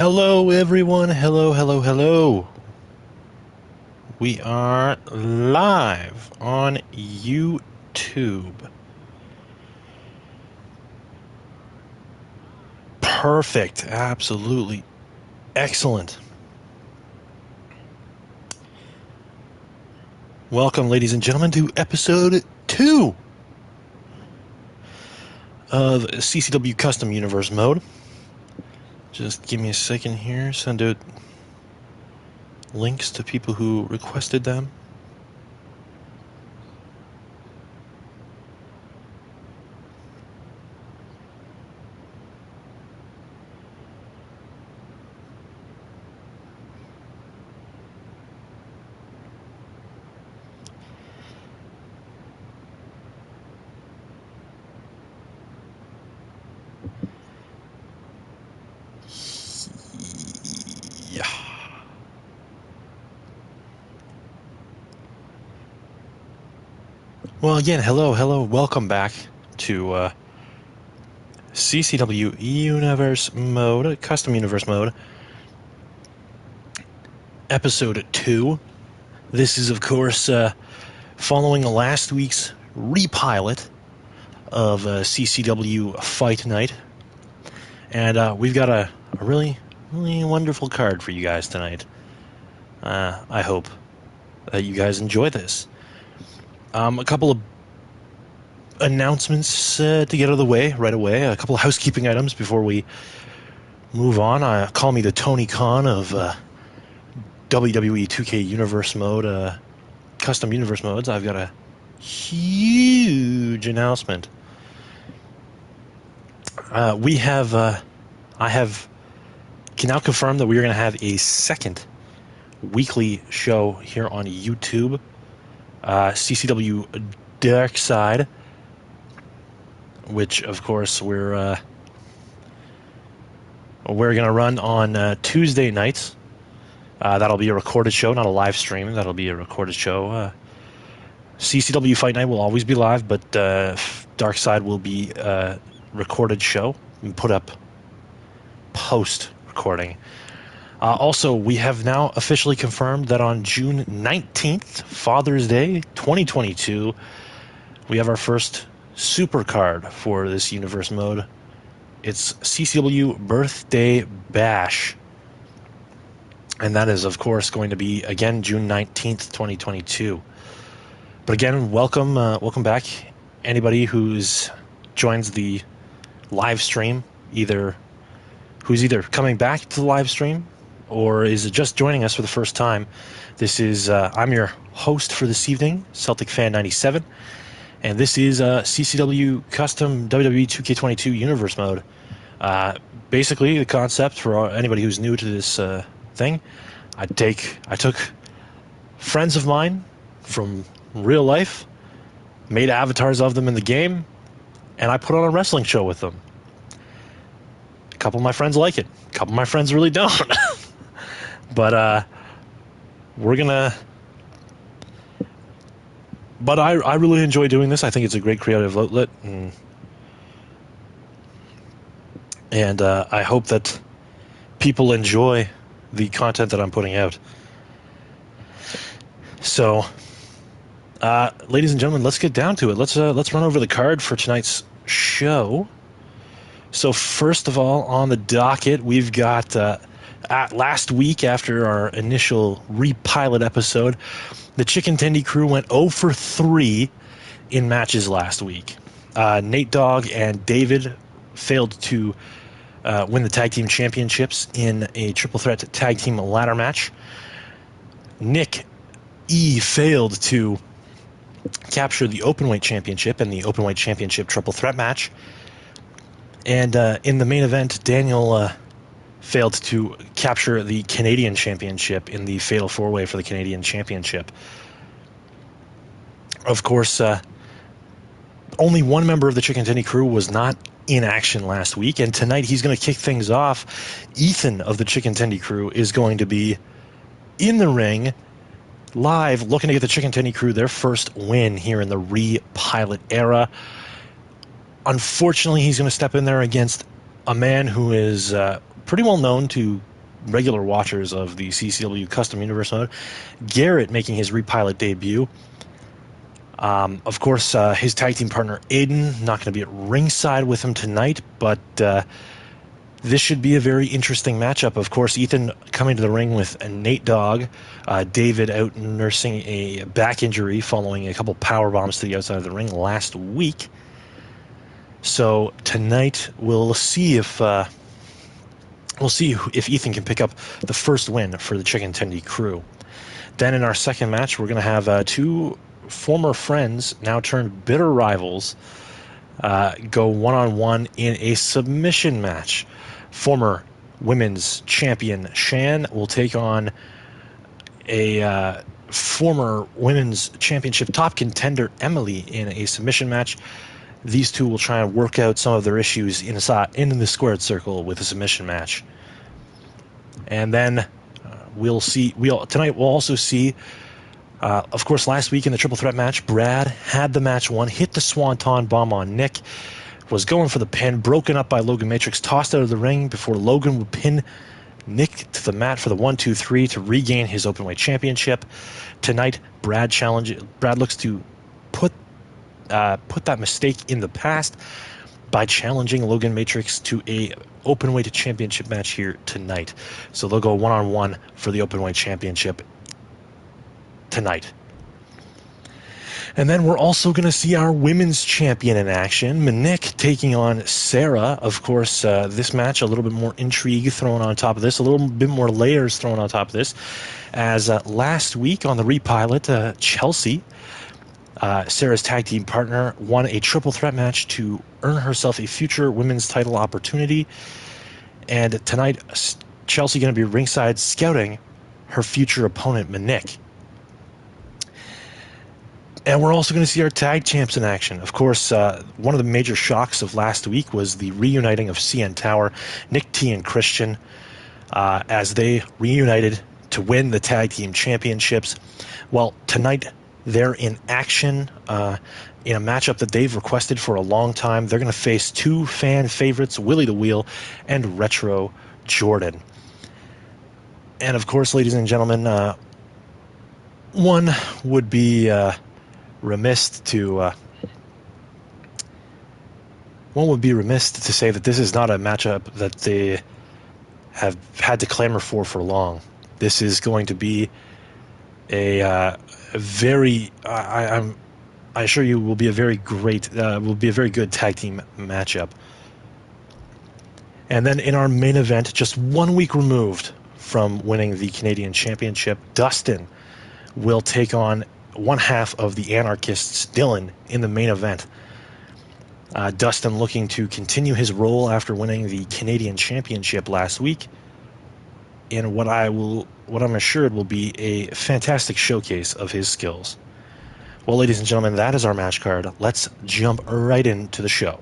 Hello, everyone. Hello, hello, hello. We are live on YouTube. Perfect. Absolutely excellent. Welcome, ladies and gentlemen, to episode 2 of CCW Custom Universe Mode. Just give me a second here. Send out links to people who requested them. Yeah. Well, again, hello, welcome back to CCW Universe Mode, Custom Universe Mode, Episode 2. This is, of course, following last week's repilot of CCW Fight Night. And we've got a really, really wonderful card for you guys tonight. I hope that you guys enjoy this. A couple of announcements to get out of the way right away. A couple of housekeeping items before we move on. Call me the Tony Khan of WWE 2K Universe Mode, Custom Universe Modes. I've got a huge announcement. I can now confirm that we are going to have a second weekly show here on YouTube. CCW Dark Side, which of course we're going to run on Tuesday nights. That'll be a recorded show, not a live stream. That'll be a recorded show. CCW Fight Night will always be live, but Dark Side will be a recorded show and put up post-recording. Also, we have now officially confirmed that on June 19th, Father's Day 2022, we have our first super card for this universe mode. It's CCW Birthday Bash. And that is, of course, going to be, again, June 19th, 2022. But again, welcome back. Anybody who's joins the live stream, who's either coming back to the live stream or is just joining us for the first time. This is, I'm your host for this evening, Celtic Fan 97, and this is CCW Custom WWE 2K22 Universe Mode. Basically, the concept for anybody who's new to this thing, I took friends of mine from real life, made avatars of them in the game, and I put on a wrestling show with them. A couple of my friends like it. A couple of my friends really don't. But we're gonna. But I really enjoy doing this. I think it's a great creative outlet, and I hope that people enjoy the content that I'm putting out. So, ladies and gentlemen, let's get down to it. Let's run over the card for tonight's show. So first of all, on the docket, we've got last week, after our initial repilot episode, the Chicken Tendy crew went 0 for 3 in matches last week. Nate Dogg and David failed to win the tag team championships in a triple threat tag team ladder match. Nick E failed to capture the openweight championship and the openweight championship triple threat match. And in the main event, Daniel failed to capture the Canadian championship in the fatal four-way for the Canadian championship. Of course, only one member of the Chicken Tendy crew was not in action last week, and tonight he's going to kick things off. Ethan of the Chicken Tendy crew is going to be in the ring, live, looking to get the Chicken Tendy crew their first win here in the re-pilot era. Unfortunately, he's going to step in there against a man who is pretty well known to regular watchers of the CCW Custom Universe mode. Garrett making his Repilot debut. Of course, his tag team partner Aiden not going to be at ringside with him tonight, but this should be a very interesting matchup. Of course, Ethan coming to the ring with a Nate Dogg, David out nursing a back injury following a couple power bombs to the outside of the ring last week. So tonight we'll see if Ethan can pick up the first win for the Chicken Tendy crew. Then in our second match, we're going to have two former friends, now turned bitter rivals, go one-on-one in a submission match. Former women's champion Shan will take on a former women's championship top contender Emily in a submission match. These two will try and work out some of their issues in the squared circle with a submission match. And then tonight we'll also see, of course, last week in the triple threat match, Brad had the match won, hit the Swanton bomb on Nick, was going for the pin, broken up by Logan Matrix, tossed out of the ring before Logan would pin Nick to the mat for the 1-2-3 to regain his openweight championship. Tonight, Brad looks to put that mistake in the past by challenging Logan Matrix to a openweight championship match here tonight. So they'll go one-on-one for the openweight championship tonight. And then we're also going to see our women's champion in action, Monique taking on Sarah. Of course, this match, a little bit more intrigue thrown on top of this, a little bit more layers thrown on top of this, as last week on the Repilot, Chelsea, Sarah's tag team partner, won a triple threat match to earn herself a future women's title opportunity. And tonight, Chelsea going to be ringside scouting her future opponent, Monique. And we're also going to see our tag champs in action. Of course, one of the major shocks of last week was the reuniting of CN Tower, Nick T and Christian, as they reunited to win the tag team championships. Well, tonight they're in action in a matchup that they've requested for a long time. They're going to face two fan favorites, Willie the Wheel and Retro Jordan. And of course, ladies and gentlemen, one would be remiss to say that this is not a matchup that they have had to clamor for long. This is going to be a very, I assure you, will be a very good tag team matchup. And then in our main event, just 1 week removed from winning the Canadian Championship, Dustin will take on one half of the Anarchists, Dylan, in the main event. Dustin looking to continue his role after winning the Canadian Championship last week in what I'm assured will be a fantastic showcase of his skills. Well, ladies and gentlemen, that is our match card. Let's jump right into the show.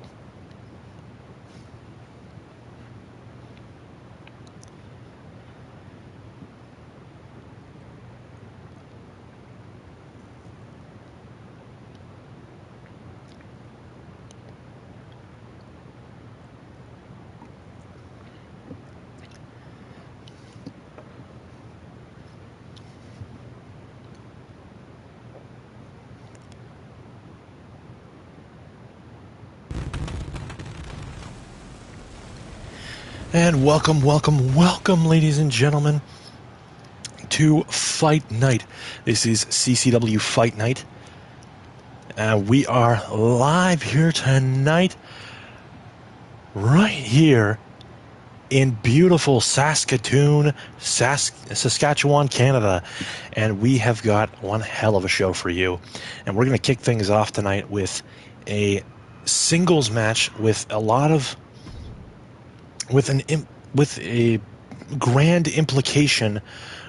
And welcome, ladies and gentlemen, to Fight Night. This is CCW Fight Night. We are live here tonight, right here in beautiful Saskatoon, Saskatchewan, Canada. And we have got one hell of a show for you. And we're going to kick things off tonight with a singles match with a grand implication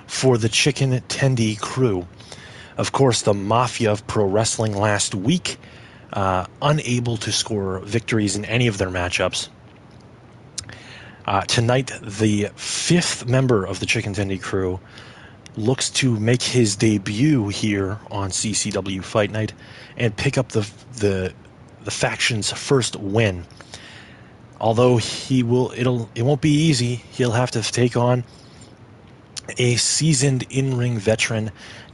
for the Chicken Tendy crew. Of course, the Mafia of Pro Wrestling last week, unable to score victories in any of their matchups. Tonight, the fifth member of the Chicken Tendy crew looks to make his debut here on CCW Fight Night and pick up the faction's first win. Although it won't be easy. He'll have to take on a seasoned in-ring veteran,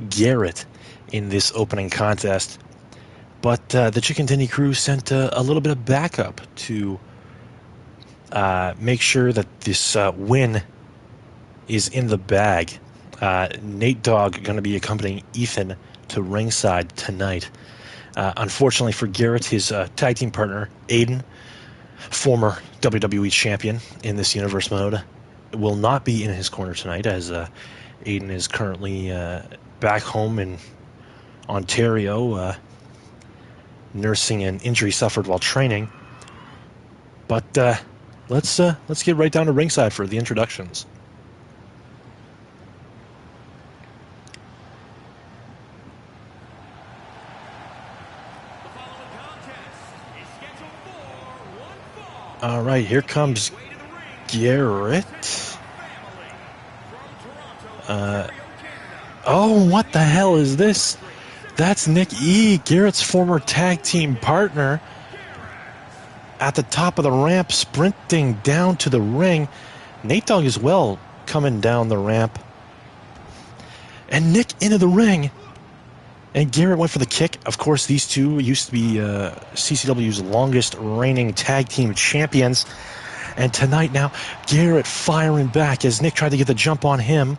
Garrett, in this opening contest. But the Chicken Tendy crew sent a little bit of backup to make sure that this win is in the bag. Nate Dogg going to be accompanying Ethan to ringside tonight. Unfortunately for Garrett, his tag team partner, Aiden, former WWE champion in this universe mode, will not be in his corner tonight, as Aiden is currently back home in Ontario, nursing an injury suffered while training. But let's get right down to ringside for the introductions. All right, here comes Garrett. Oh, what the hell is this? That's Nick E., Garrett's former tag team partner, at the top of the ramp, sprinting down to the ring. Nate Dogg as well, coming down the ramp. And Nick into the ring. And Garrett went for the kick. Of course, these two used to be CCW's longest reigning tag team champions. And tonight now, Garrett firing back as Nick tried to get the jump on him.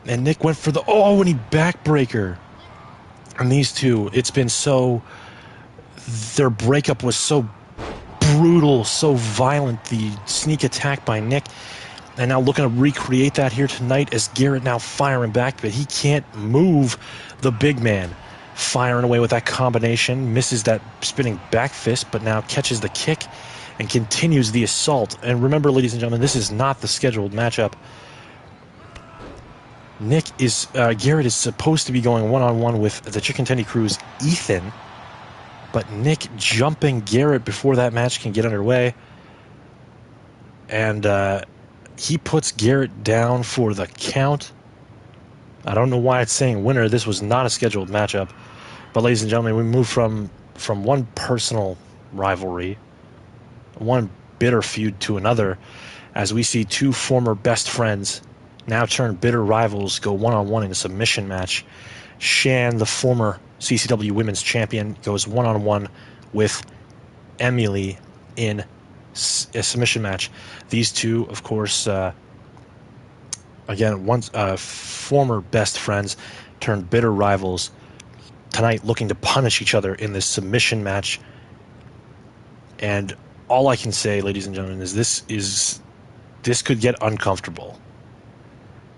And Nick went for the, and he backbreaker. And these two, it's been so, their breakup was so brutal, so violent, the sneak attack by Nick. And now looking to recreate that here tonight as Garrett now firing back, but he can't move the big man. Firing away with that combination, misses that spinning back fist, but now catches the kick and continues the assault. And remember, ladies and gentlemen, this is not the scheduled matchup. Garrett is supposed to be going one-on-one with the Chicken Tendy Crew's Ethan, but Nick jumping Garrett before that match can get underway. And he puts Garrett down for the count. I don't know why it's saying winner. This was not a scheduled matchup. But ladies and gentlemen, we move from one personal rivalry, one bitter feud, to another, as we see two former best friends, now turned bitter rivals, go one-on-one in a submission match. Shan, the former CCW Women's Champion, goes one-on-one with Emily in a submission match. These two, of course, again, once former best friends turned bitter rivals, tonight looking to punish each other in this submission match. And all I can say, ladies and gentlemen, is this could get uncomfortable.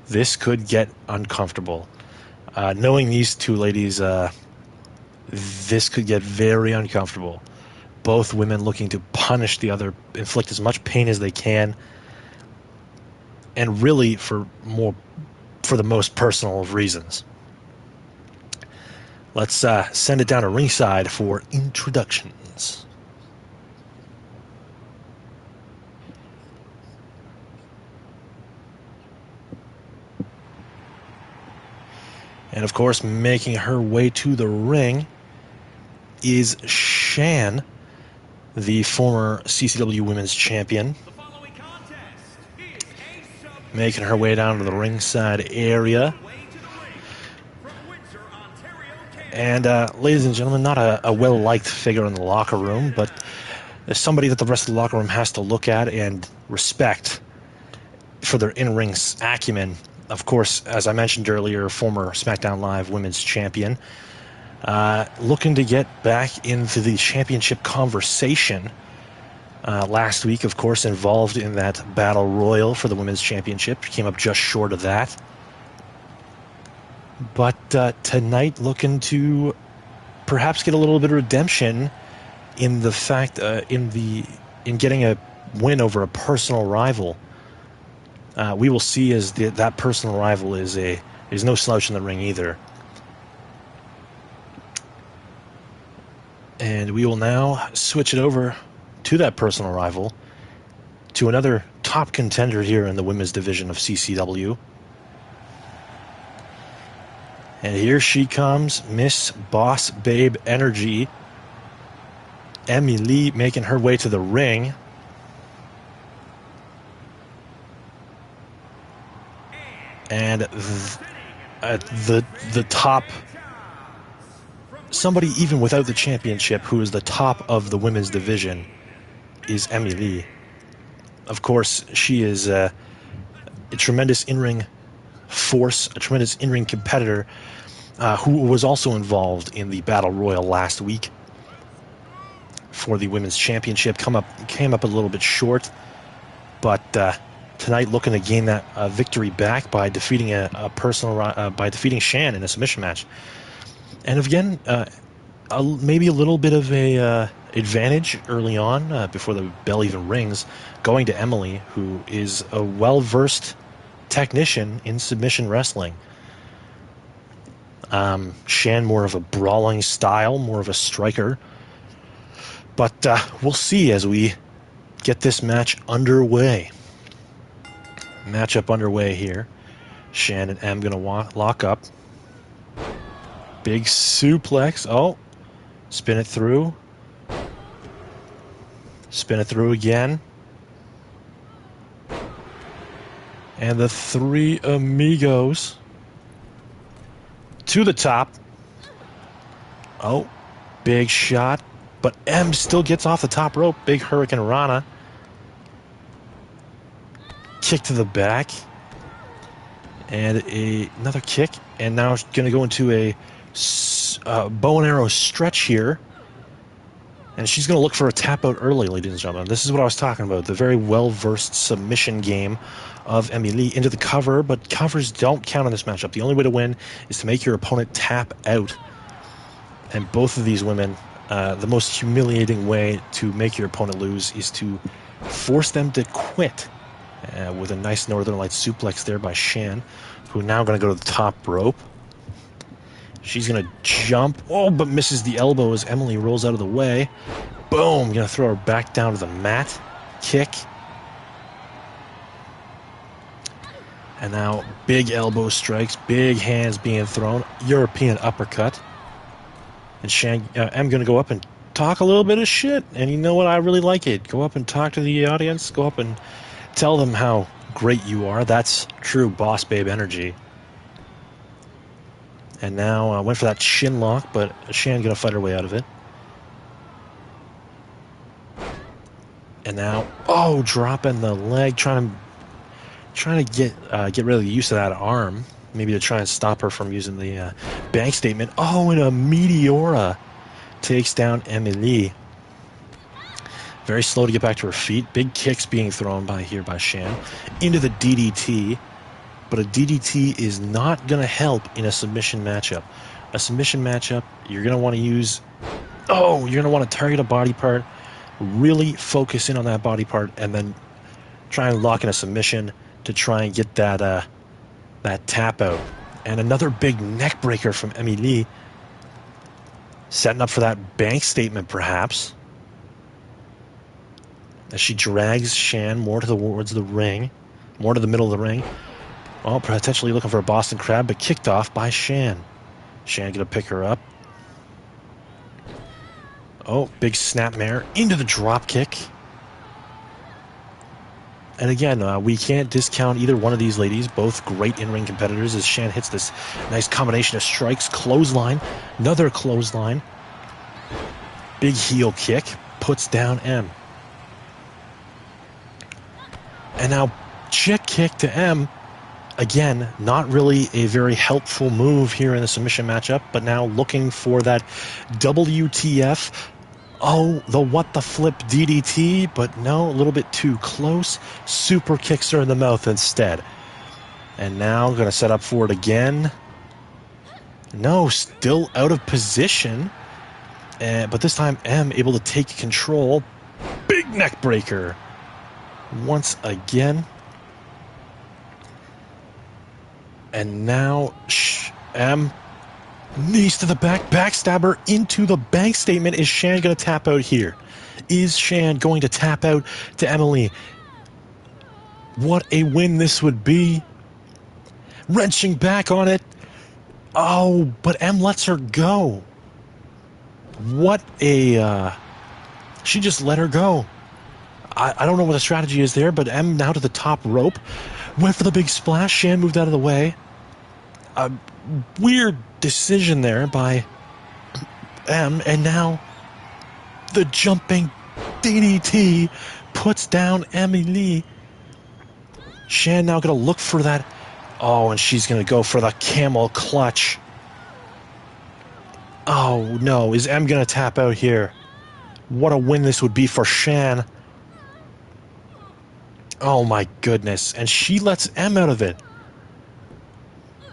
This could get uncomfortable. Knowing these two ladies, this could get very uncomfortable. Both women looking to punish the other, inflict as much pain as they can, and really for the most personal of reasons. Let's send it down to ringside for introductions. And of course, making her way to the ring is Shan, the former CCW Women's Champion. Making her way down to the ringside area. And ladies and gentlemen, not a well-liked figure in the locker room, but somebody that the rest of the locker room has to look at and respect for their in-ring acumen. Of course, as I mentioned earlier, former SmackDown Live Women's Champion. Looking to get back into the championship conversation. Last week, of course, involved in that battle royal for the Women's Championship. Came up just short of that. But tonight, looking to perhaps get a little bit of redemption in the fact, in getting a win over a personal rival. We will see as that personal rival is no slouch in the ring either. And we will now switch it over to that personal rival, to another top contender here in the women's division of CCW. And here she comes, Miss Boss Babe Energy, Emily, making her way to the ring. And at the top, somebody even without the championship who is the top of the women's division is Emily. Of course, she is a tremendous in-ring force, a tremendous in-ring competitor who was also involved in the Battle Royal last week for the women's championship. Came up a little bit short, but tonight looking to gain that victory back by defeating by defeating Shan in a submission match. And again, maybe a little bit of a advantage early on before the bell even rings, going to Emily, who is a well-versed technician in submission wrestling. Shan more of a brawling style, more of a striker. But we'll see as we get this match underway. Matchup underway here. Shan and M going to lock up. Big suplex. Oh, spin it through. Spin it through again. And the three amigos to the top. Oh, big shot. But M still gets off the top rope. Big Hurricane Rana. Kick to the back. And another kick. And now it's going to go into a bow and arrow stretch here. And she's going to look for a tap out early, ladies and gentlemen. This is what I was talking about. The very well-versed submission game of Emily into the cover. But covers don't count in this matchup. The only way to win is to make your opponent tap out. And both of these women, the most humiliating way to make your opponent lose is to force them to quit. With a nice Northern Lights suplex there by Shan, who now going to go to the top rope. She's going to jump. Oh, but misses the elbow as Emily rolls out of the way. Boom. Going to throw her back down to the mat. Kick. And now big elbow strikes. Big hands being thrown. European uppercut. And Shan, I'm going to go up and talk a little bit of shit. And you know what? I really like it. Go up and talk to the audience. Go up and tell them how great you are. That's true boss babe energy. And now went for that shin lock, but Shan gonna fight her way out of it. And now, oh, dropping the leg, trying to get rid of the use of that arm, maybe to try and stop her from using the bank statement. Oh, and a Meteora takes down Emily. Very slow to get back to her feet. Big kicks being thrown by Shan into the DDT. But a DDT is not going to help in a submission matchup. A submission matchup, you're going to want to use... Oh, you're going to want to target a body part. Really focus in on that body part. And then try and lock in a submission to try and get that tap out. And another big neck breaker from Emily. Setting up for that bank statement, perhaps. As she drags Shan more towards the ring. More to the middle of the ring. Oh, potentially looking for a Boston Crab, but kicked off by Shan. Shan gonna pick her up. Oh, big snapmare into the drop kick. And again, we can't discount either one of these ladies. Both great in-ring competitors as Shan hits this nice combination of strikes. Clothesline. Another clothesline. Big heel kick. Puts down M. And now chick kick to M. Again, not really a very helpful move here in the submission matchup, but now looking for that WTF. Oh, the what the flip DDT, but no, a little bit too close. Super kicks her in the mouth instead. And now going to set up for it again. No, still out of position. But this time M able to take control. Big neck breaker. Once again. And now M knees to the back, backstabber into the bank statement. Is Shan going to tap out here? Is Shan going to tap out to Emily? What a win this would be. Wrenching back on it. Oh, but M lets her go. What a... she just let her go. I don't know what the strategy is there, but M now to the top rope. Went for the big splash. Shan moved out of the way. A weird decision there by M, and now the jumping DDT puts down Emily. Shan now going to look for that. Oh, and she's going to go for the camel clutch. Oh, no. Is M going to tap out here? What a win this would be for Shan. Oh, my goodness. And she lets M out of it.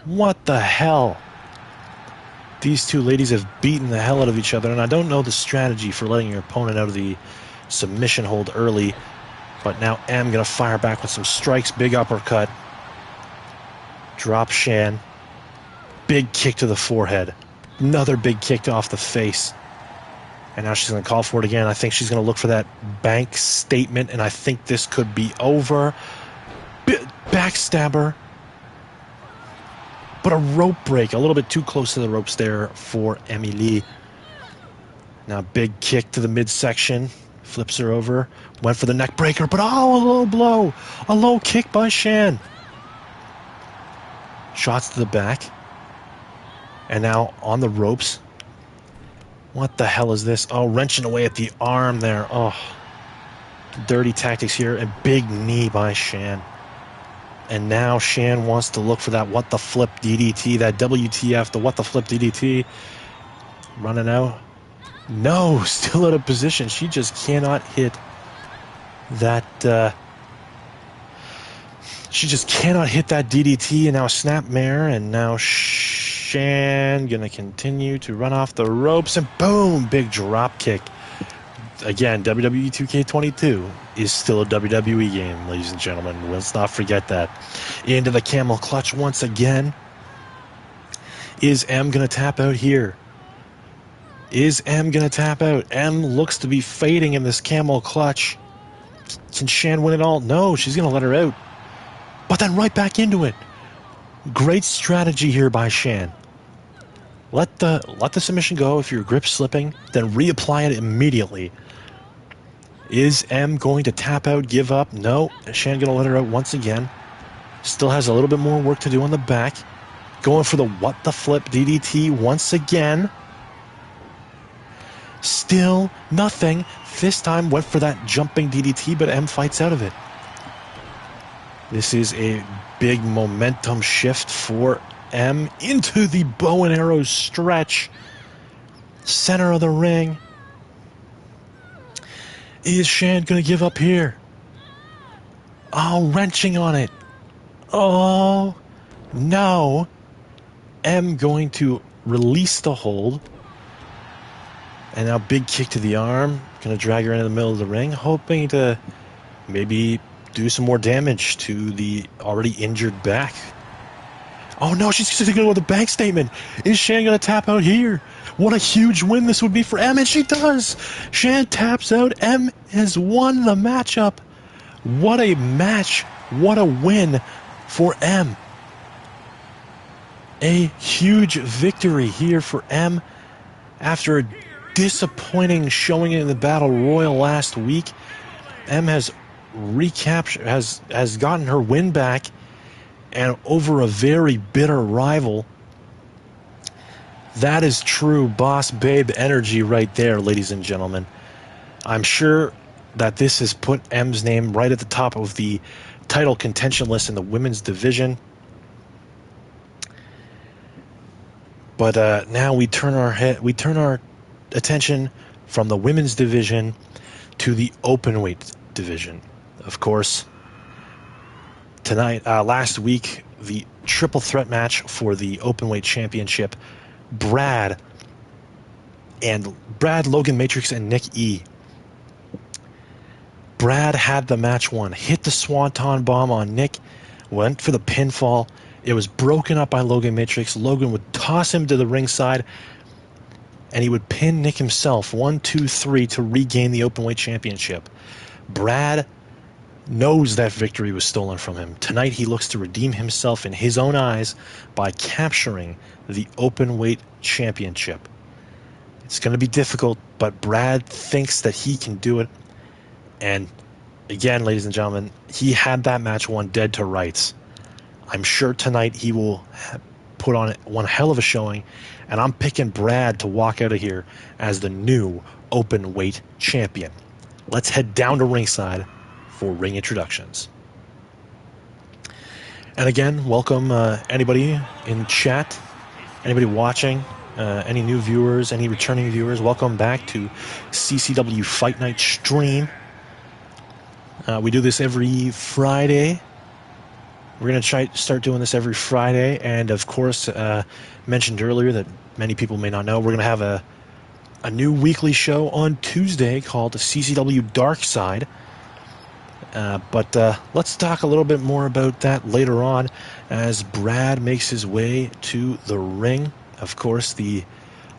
What the hell? These two ladies have beaten the hell out of each other, and I don't know the strategy for letting your opponent out of the submission hold early, but now M going to fire back with some strikes. Big uppercut. Drop Shan. Big kick to the forehead. Another big kick off the face. And now she's going to call for it again. I think she's going to look for that bank statement, and I think this could be over. Backstabber. But a rope break. A little bit too close to the ropes there for Emily. Now big kick to the midsection. Flips her over. Went for the neck breaker, but oh, a low blow. A low kick by Shan. Shots to the back. And now on the ropes. What the hell is this? Oh, wrenching away at the arm there. Oh, dirty tactics here. A big knee by Shan. And now Shan wants to look for that what the flip DDT, that WTF, the what the flip DDT. Running out. No, still out of position. She just cannot hit that. She just cannot hit that DDT. And now snapmare. And now Shan going to continue to run off the ropes. And boom, big drop kick. Again, WWE 2K22 is still a WWE game, ladies and gentlemen. Let's not forget that. Into the camel clutch once again. Is M going to tap out here? Is M going to tap out? M looks to be fading in this camel clutch. Can Shan win it all? No, she's going to let her out. But then right back into it. Great strategy here by Shan. Let the submission go if your grip's slipping, then reapply it immediately. Is M going to tap out, give up? No. Shan going to let her out once again. Still has a little bit more work to do on the back. Going for the what the flip DDT once again. Still nothing. This time went for that jumping DDT, but M fights out of it. This is a big momentum shift for M into the bow and arrow stretch. Center of the ring. Is Shan going to give up here? Oh, wrenching on it. Oh, no. M going to release the hold. And now big kick to the arm. Going to drag her into the middle of the ring, hoping to maybe do some more damage to the already injured back. Oh no, she's going to go with a bank statement. Is Shan going to tap out here? What a huge win this would be for M, and she does. Shan taps out. M has won the matchup. What a match. What a win for M. A huge victory here for M after a disappointing showing in the Battle Royal last week. M has recaptured, has gotten her win back, and over a very bitter rival. That is true boss babe energy right there, ladies and gentlemen. I'm sure that this has put M's name right at the top of the title contention list in the women's division. But now we turn our attention from the women's division to the openweight division. Of course, tonight, last week, the triple threat match for the openweight championship. Brad, Logan Matrix, and Nick E. Brad had the match won, hit the swanton bomb on Nick, went for the pinfall. It was broken up by Logan Matrix. Logan would toss him to the ringside, and he would pin Nick himself 1, 2, 3 to regain the openweight championship. Brad knows that victory was stolen from him. Tonight he looks to redeem himself in his own eyes by capturing the openweight championship. It's going to be difficult, but Brad thinks that he can do it. And again, ladies and gentlemen, he had that match won dead to rights. I'm sure tonight he will put on one hell of a showing, and I'm picking Brad to walk out of here as the new open weight champion. Let's head down to ringside for ring introductions. And again, welcome anybody in chat, anybody watching, any new viewers, any returning viewers. Welcome back to CCW Fight Night stream. We do this every Friday. We're going to start doing this every Friday. And of course, mentioned earlier that many people may not know, we're going to have a new weekly show on Tuesday called CCW Dark Side. But let's talk a little bit more about that later on as Brad makes his way to the ring. Of course, the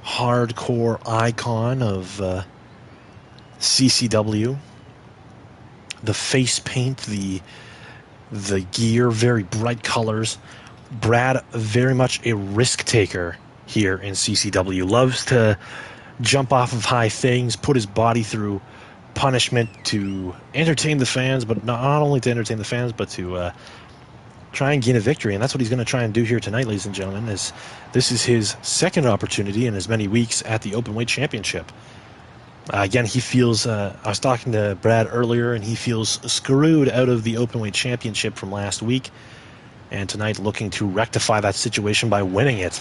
hardcore icon of CCW. The face paint, the gear, very bright colors. Brad, very much a risk taker here in CCW. Loves to jump off of high things, put his body through punishment to entertain the fans, but not only to entertain the fans, but to try and gain a victory. And that's what he's going to try and do here tonight, ladies and gentlemen. This is his second opportunity in as many weeks at the Openweight Championship. Again, he feels, I was talking to Brad earlier, and he feels screwed out of the Openweight Championship from last week. And tonight looking to rectify that situation by winning it.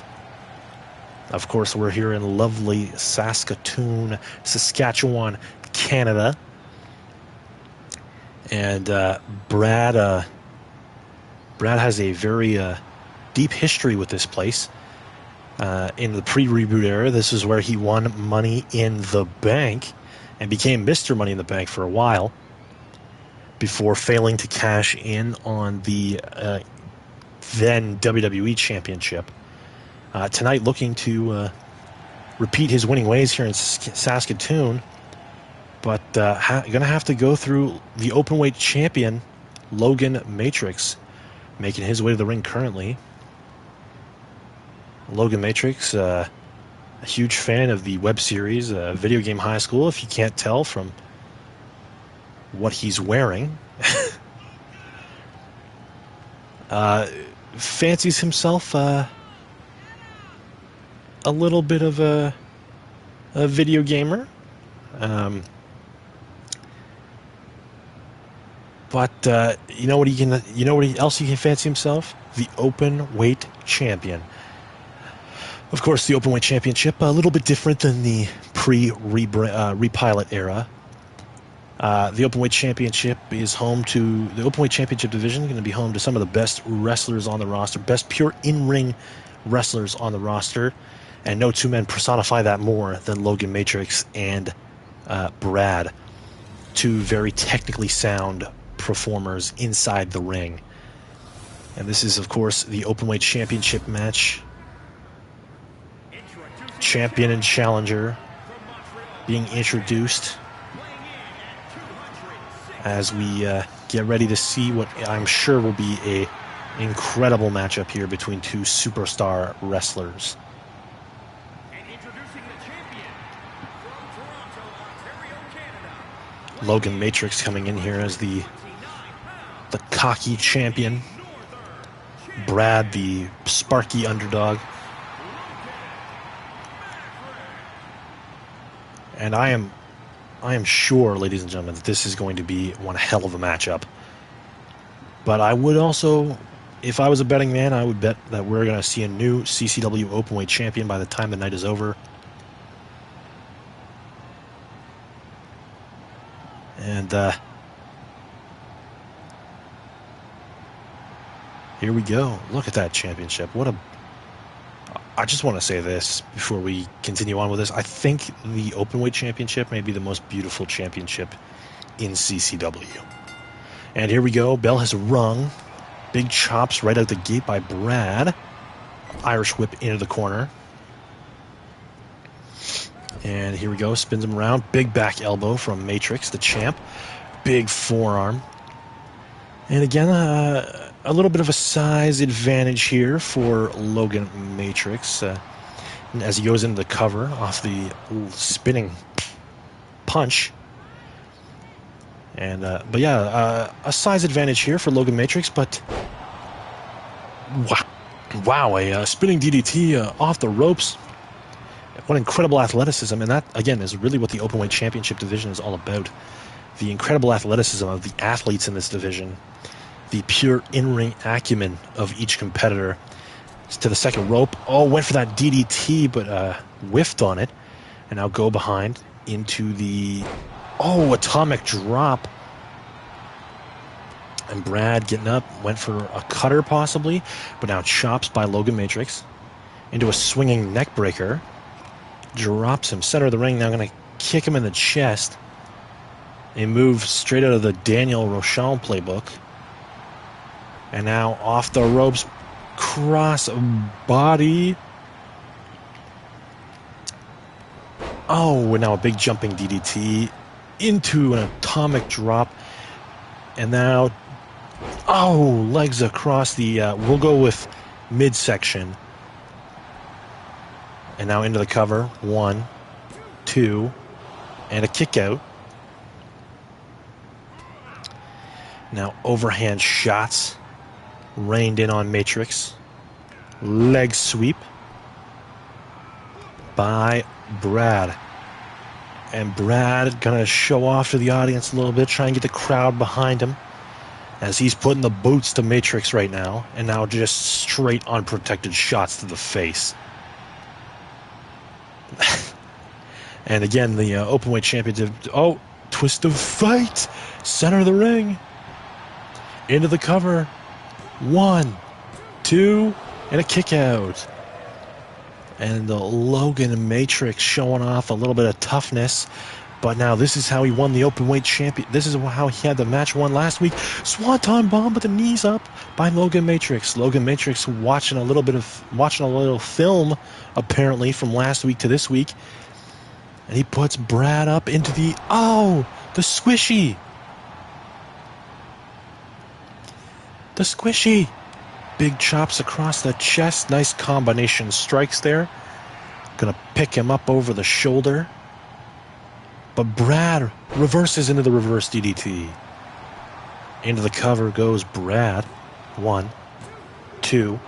Of course, we're here in lovely Saskatoon, Saskatchewan, Canada. And Brad has a very deep history with this place. In the pre-reboot era, this is where he won Money in the Bank and became Mr. Money in the Bank for a while before failing to cash in on the then WWE Championship. Tonight looking to repeat his winning ways here in Saskatoon, but going to have to go through the openweight champion, Logan Matrix, making his way to the ring currently. Logan Matrix, a huge fan of the web series Video Game High School, if you can't tell from what he's wearing. Fancies himself a little bit of a video gamer. But you know what else he can fancy himself? The open weight champion. Of course, the Openweight Championship, a little bit different than the pre-repilot era. The Openweight Championship is home to... The Openweight Championship division is going to be home to some of the best wrestlers on the roster, best pure in-ring wrestlers on the roster, and no two men personify that more than Logan Matrix and Brad. Two very technically sound performers inside the ring. And this is, of course, the Openweight Championship match. Champion and challenger being introduced as we get ready to see what I'm sure will be a incredible matchup here between two superstar wrestlers. Logan Matrix coming in here as the cocky champion. Brad, the sparky underdog. And I am sure, ladies and gentlemen, that this is going to be one hell of a matchup. But I would also, if I was a betting man, I would bet that we're going to see a new CCW Openweight champion by the time the night is over. And here we go. Look at that championship. I just want to say this before we continue on with this. I think the Openweight Championship may be the most beautiful championship in CCW. And here we go. Bell has rung. Big chops right out the gate by Brad. Irish whip into the corner. And here we go. Spins him around. Big back elbow from Matrix, the champ. Big forearm. And again, a little bit of a size advantage here for Logan Matrix as he goes into the cover off the spinning punch. And but yeah, a size advantage here for Logan Matrix, but Wow, a spinning DDT off the ropes. What incredible athleticism, and that, again, is really what the Openweight Championship division is all about. The incredible athleticism of the athletes in this division. The pure in-ring acumen of each competitor. To the second rope. Oh, went for that DDT, but whiffed on it. And now go behind into the... Oh, atomic drop. And Brad getting up. Went for a cutter, possibly. But now chops by Logan Matrix. Into a swinging neck breaker. Drops him. Center of the ring. Now going to kick him in the chest. A move straight out of the Daniel Rochelle playbook. And now off the ropes. Cross body. Oh, and now a big jumping DDT into an atomic drop. And now, oh, legs across the, we'll go with midsection. And now into the cover. 1, 2, and a kick out. Now overhand shots. Reined in on Matrix. Leg sweep by Brad. And Brad gonna show off to the audience a little bit, try and get the crowd behind him as he's putting the boots to Matrix right now. And now just straight unprotected shots to the face. And again, the Openweight Championship. Oh, twist of fate. Center of the ring. Into the cover. 1, 2, and a kick out. And the Logan Matrix showing off a little bit of toughness. But now this is how he won the Openweight Champion. This is how he had the match won last week. Swanton bomb with the knees up by Logan Matrix. Logan Matrix watching a little film apparently from last week to this week. And he puts Brad up into the the squishy. The squishy. Big chops across the chest. Nice combination strikes there. Gonna pick him up over the shoulder. But Brad reverses into the reverse DDT. Into the cover goes Brad. 1, 2,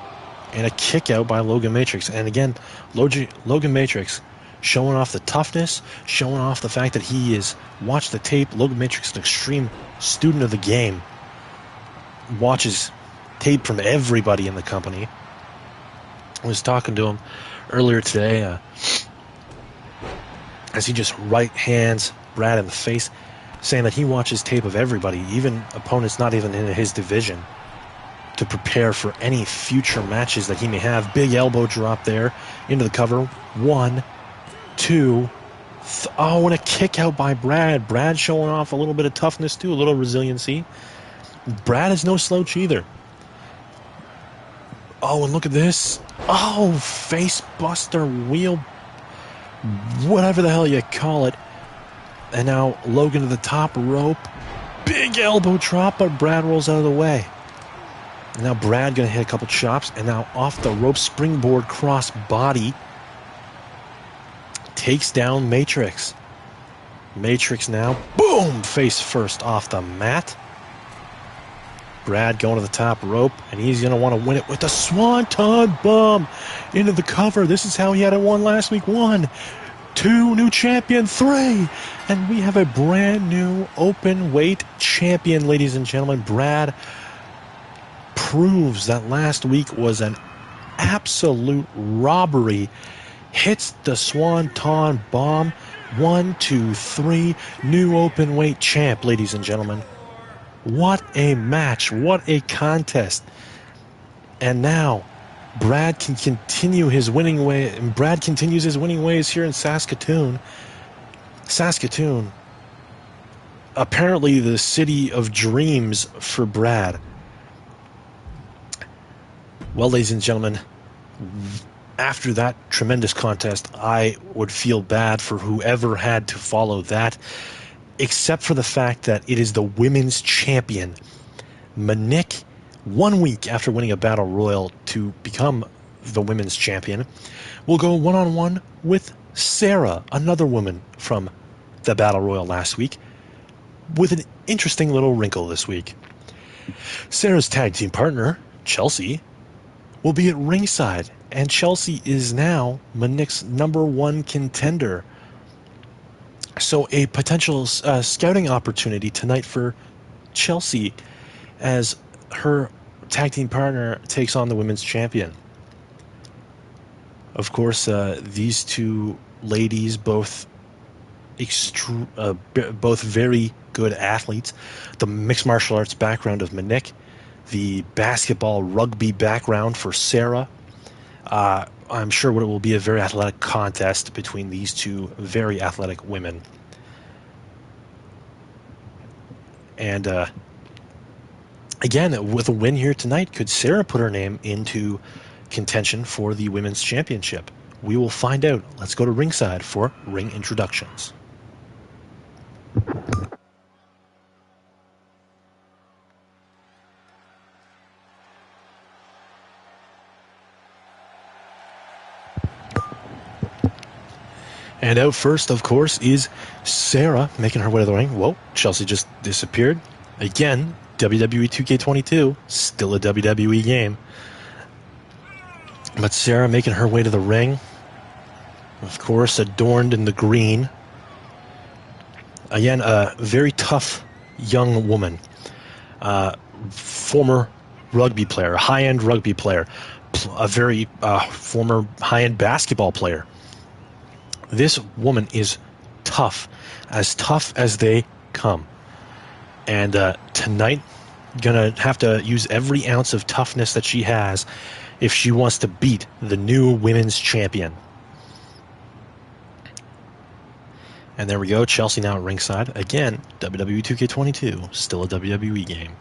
and a kick out by Logan Matrix. And again, Logan Matrix showing off the toughness, showing off the fact that he is watched the tape. Logan Matrix, an extreme student of the game. Watches tape from everybody in the company. I was talking to him earlier today as he just right hands Brad in the face, saying that he watches tape of everybody, even opponents not even in his division, to prepare for any future matches that he may have. Big elbow drop there into the cover. 1, 2, and a kick out by Brad. Brad showing off a little bit of toughness too, a little resiliency. Brad is no slouch either. Oh, and look at this. Oh, face buster, wheel, whatever the hell you call it. And now Logan to the top rope. Big elbow drop, but Brad rolls out of the way. And now Brad going to hit a couple chops. And now off the rope, springboard cross body. Takes down Matrix. Matrix now, boom, face first off the mat. Brad going to the top rope, and he's going to want to win it with a Swanton bomb into the cover. This is how he had it won last week. 1, 2, new champion. 3, and we have a brand new open weight champion, ladies and gentlemen. Brad proves that last week was an absolute robbery. Hits the Swanton bomb. 1, 2, 3, new open weight champ, ladies and gentlemen. What a match. What a contest. And now Brad can continue his winning way. And Brad continues his winning ways here in Saskatoon. Saskatoon, apparently the city of dreams for Brad. Well, ladies and gentlemen, after that tremendous contest, I would feel bad for whoever had to follow that, except for the fact that it is the women's champion, Monique, 1 week after winning a battle royal to become the women's champion, will go one-on-one with Sarah, another woman from the battle royal last week, with an interesting little wrinkle this week. Sarah's tag team partner, Chelsea, will be at ringside, and Chelsea is now Minik's #1 contender. So a potential scouting opportunity tonight for Chelsea as her tag team partner takes on the women's champion. Of course, these two ladies both very good athletes. The mixed martial arts background of Minik, the basketball rugby background for Sarah. I'm sure it will be a very athletic contest between these two very athletic women. And again, with a win here tonight, could Sarah put her name into contention for the women's championship? We will find out. Let's go to ringside for ring introductions. And out first, of course, is Sarah making her way to the ring. Whoa, Chelsea just disappeared. Again, WWE 2K22, still a WWE game. But Sarah making her way to the ring. Of course, adorned in the green. Again, a very tough young woman. Former rugby player, high-end rugby player. A very former high-end basketball player. This woman is tough as they come. And tonight, gonna have to use every ounce of toughness that she has if she wants to beat the new women's champion. And there we go, Chelsea now at ringside. Again, WWE 2K22, still a WWE game.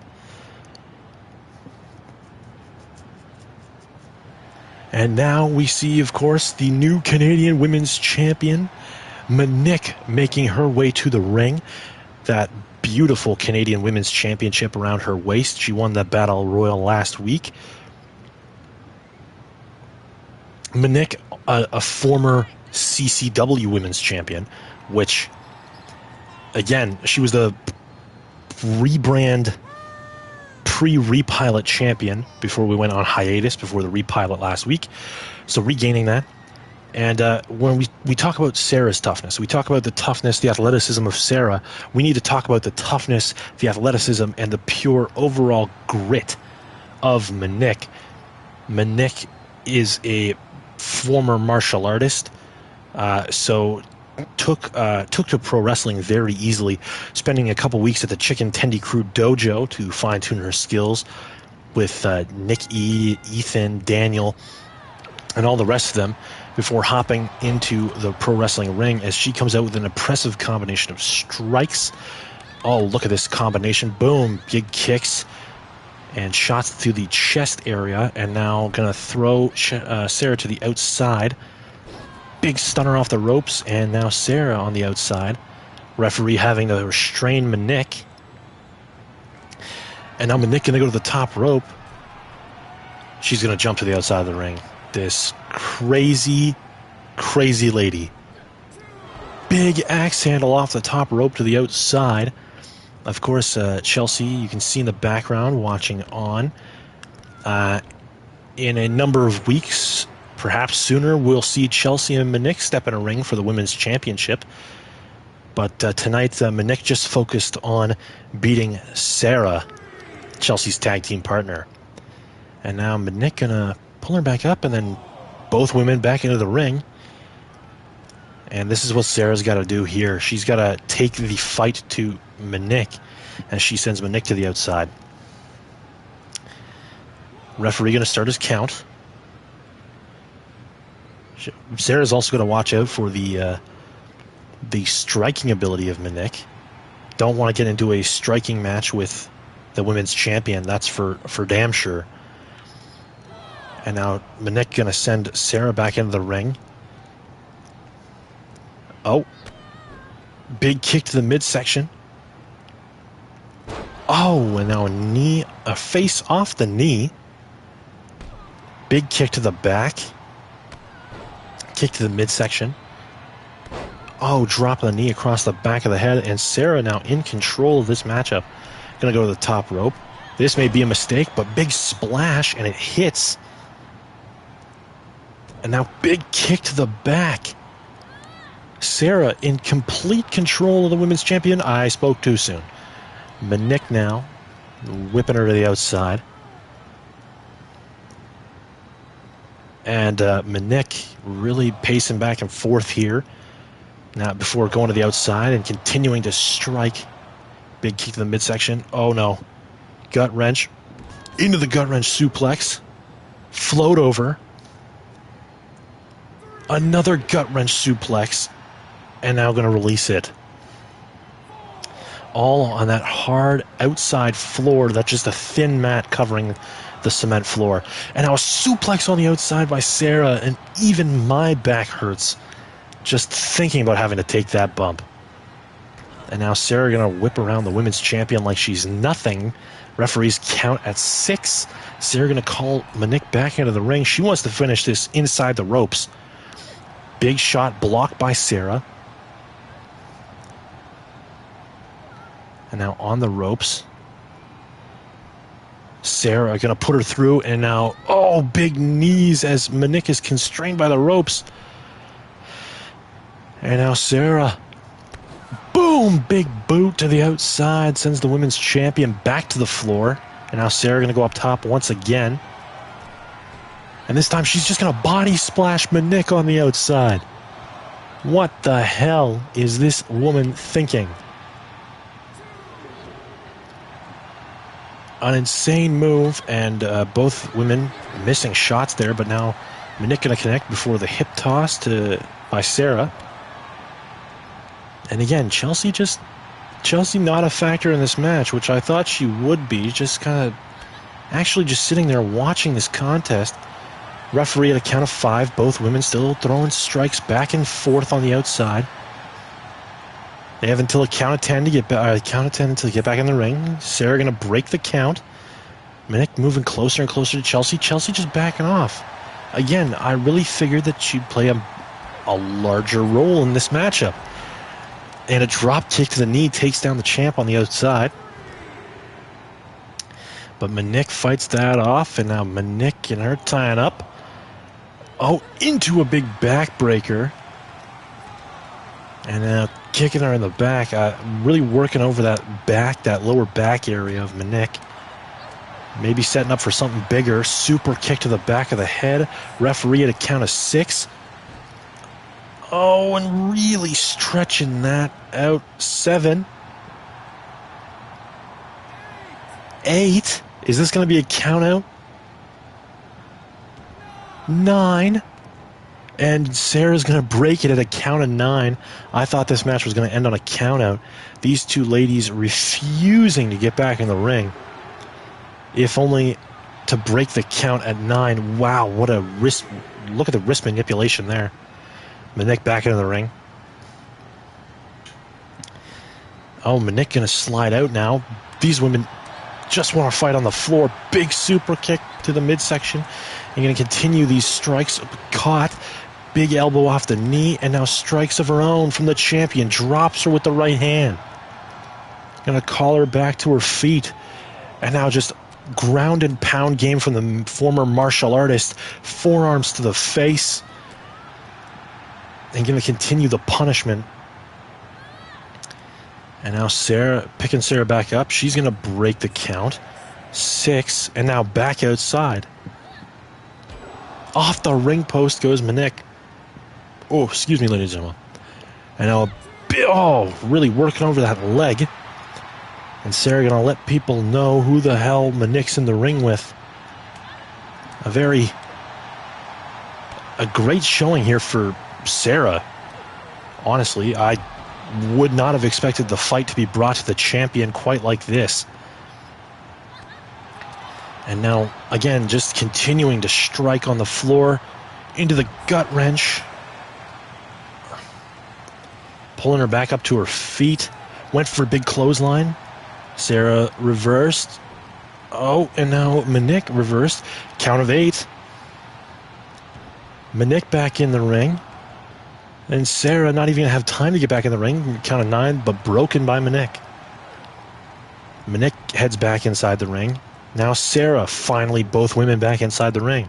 And now we see, of course, the new Canadian Women's Champion, Minik, making her way to the ring. That beautiful Canadian Women's Championship around her waist. She won the Battle Royal last week. Minik, a former CCW Women's Champion, which, again, she was the rebrand pre-repilot champion before we went on hiatus, before the repilot last week. So regaining that. And when we talk about Sarah's toughness, we talk about the toughness, the athleticism of Sarah, we need to talk about the toughness, the athleticism, and the pure overall grit of Minik. Minik is a former martial artist, so took to pro wrestling very easily, spending a couple weeks at the Chicken Tendy Crew dojo to fine-tune her skills with Nick E., Ethan, Daniel, and all the rest of them before hopping into the pro wrestling ring as she comes out with an impressive combination of strikes. Oh, look at this combination. Boom, big kicks and shots through the chest area, and now going to throw Sarah to the outside. Big stunner off the ropes, and now Sarah on the outside. Referee having to restrain Minik. And now Minik going to go to the top rope. She's going to jump to the outside of the ring. This crazy, crazy lady. Big axe handle off the top rope to the outside. Of course, Chelsea, you can see in the background watching on. In a number of weeks, perhaps sooner, we'll see Chelsea and Minik step in a ring for the Women's Championship. But tonight, Minik just focused on beating Sarah, Chelsea's tag team partner. And now Minik going to pull her back up, and then both women back into the ring. And this is what Sarah's got to do here. She's got to take the fight to Minik, as she sends Minik to the outside. Referee going to start his count. Sarah's also going to watch out for the striking ability of Minik. Don't want to get into a striking match with the women's champion. That's for damn sure. And now Minik going to send Sarah back into the ring. Oh. Big kick to the midsection. Oh, and now a face off the knee. Big kick to the back. Kick to the midsection. Oh, drop of the knee across the back of the head. And Sarah now in control of this matchup. Going to go to the top rope. This may be a mistake, but big splash, and it hits And now big kick to the back. Sarah in complete control of the women's champion. I spoke too soon. Monique now whipping her to the outside. And Monique really pacing back and forth here. Now before going to the outside and continuing to strike. Big kick to the midsection. Oh no. Gut wrench. Into the gut wrench suplex. Float over. Another gut wrench suplex. And now going to release it. All on that hard outside floor. That's just a thin mat covering the cement floor. And now a suplex on the outside by Sarah. And even my back hurts just thinking about having to take that bump. And now Sarah going to whip around the women's champion like she's nothing. Referees count at 6. Sarah going to call Monique back into the ring. She wants to finish this inside the ropes. Big shot blocked by Sarah. And now on the ropes. Sarah going to put her through. And now, oh, big knees as Monique is constrained by the ropes. And now Sarah. Boom! Big boot to the outside. Sends the women's champion back to the floor. And now Sarah going to go up top once again. And this time she's just going to body splash Monique on the outside. What the hell is this woman thinking? An insane move, and both women missing shots there, but now Monique going to connect before the hip toss by Sarah. And again, Chelsea not a factor in this match, which I thought she would be, just kind of actually just sitting there watching this contest. Referee at a count of 5, both women still throwing strikes back and forth on the outside. They have until a count of 10 to get back in the ring. Sarah going to break the count. Monique moving closer and closer to Chelsea. Chelsea just backing off. Again, I really figured that she'd play a larger role in this matchup. And a drop kick to the knee takes down the champ on the outside. But Monique fights that off, and now Monique and her tying up. Oh, into a big backbreaker. And now kicking her in the back, really working over that lower back area of Monique. Maybe setting up for something bigger. Super kick to the back of the head. Referee at a count of 6. Oh, and really stretching that out. 7. 8. Is this going to be a count out? 9. And Sarah's going to break it at a count of 9. I thought this match was going to end on a count out. These two ladies refusing to get back in the ring. If only to break the count at 9. Wow, what a wrist. Look at the wrist manipulation there. Monique back into the ring. Oh, Monique going to slide out now. These women just want to fight on the floor. Big super kick to the midsection. And going to continue these strikes. Caught. Big elbow off the knee. And now strikes of her own from the champion. Drops her with the right hand. Going to call her back to her feet. And now just ground and pound game from the former martial artist. Forearms to the face. And going to continue the punishment. And now picking Sarah back up. She's going to break the count. 6. And now back outside. Off the ring post goes Monique. Oh, excuse me, ladies and gentlemen. And now, really working over that leg. And Sarah going to let people know who the hell Monique's in the ring with. A great showing here for Sarah. Honestly, I would not have expected the fight to be brought to the champion quite like this. And now, again, just continuing to strike on the floor into the gut wrench. Pulling her back up to her feet. Went for a big clothesline. Sarah reversed. Oh, and now Monique reversed. Count of 8. Monique back in the ring. And Sarah not even going to have time to get back in the ring. Count of 9, but broken by Monique. Monique heads back inside the ring. Now Sarah, finally both women back inside the ring.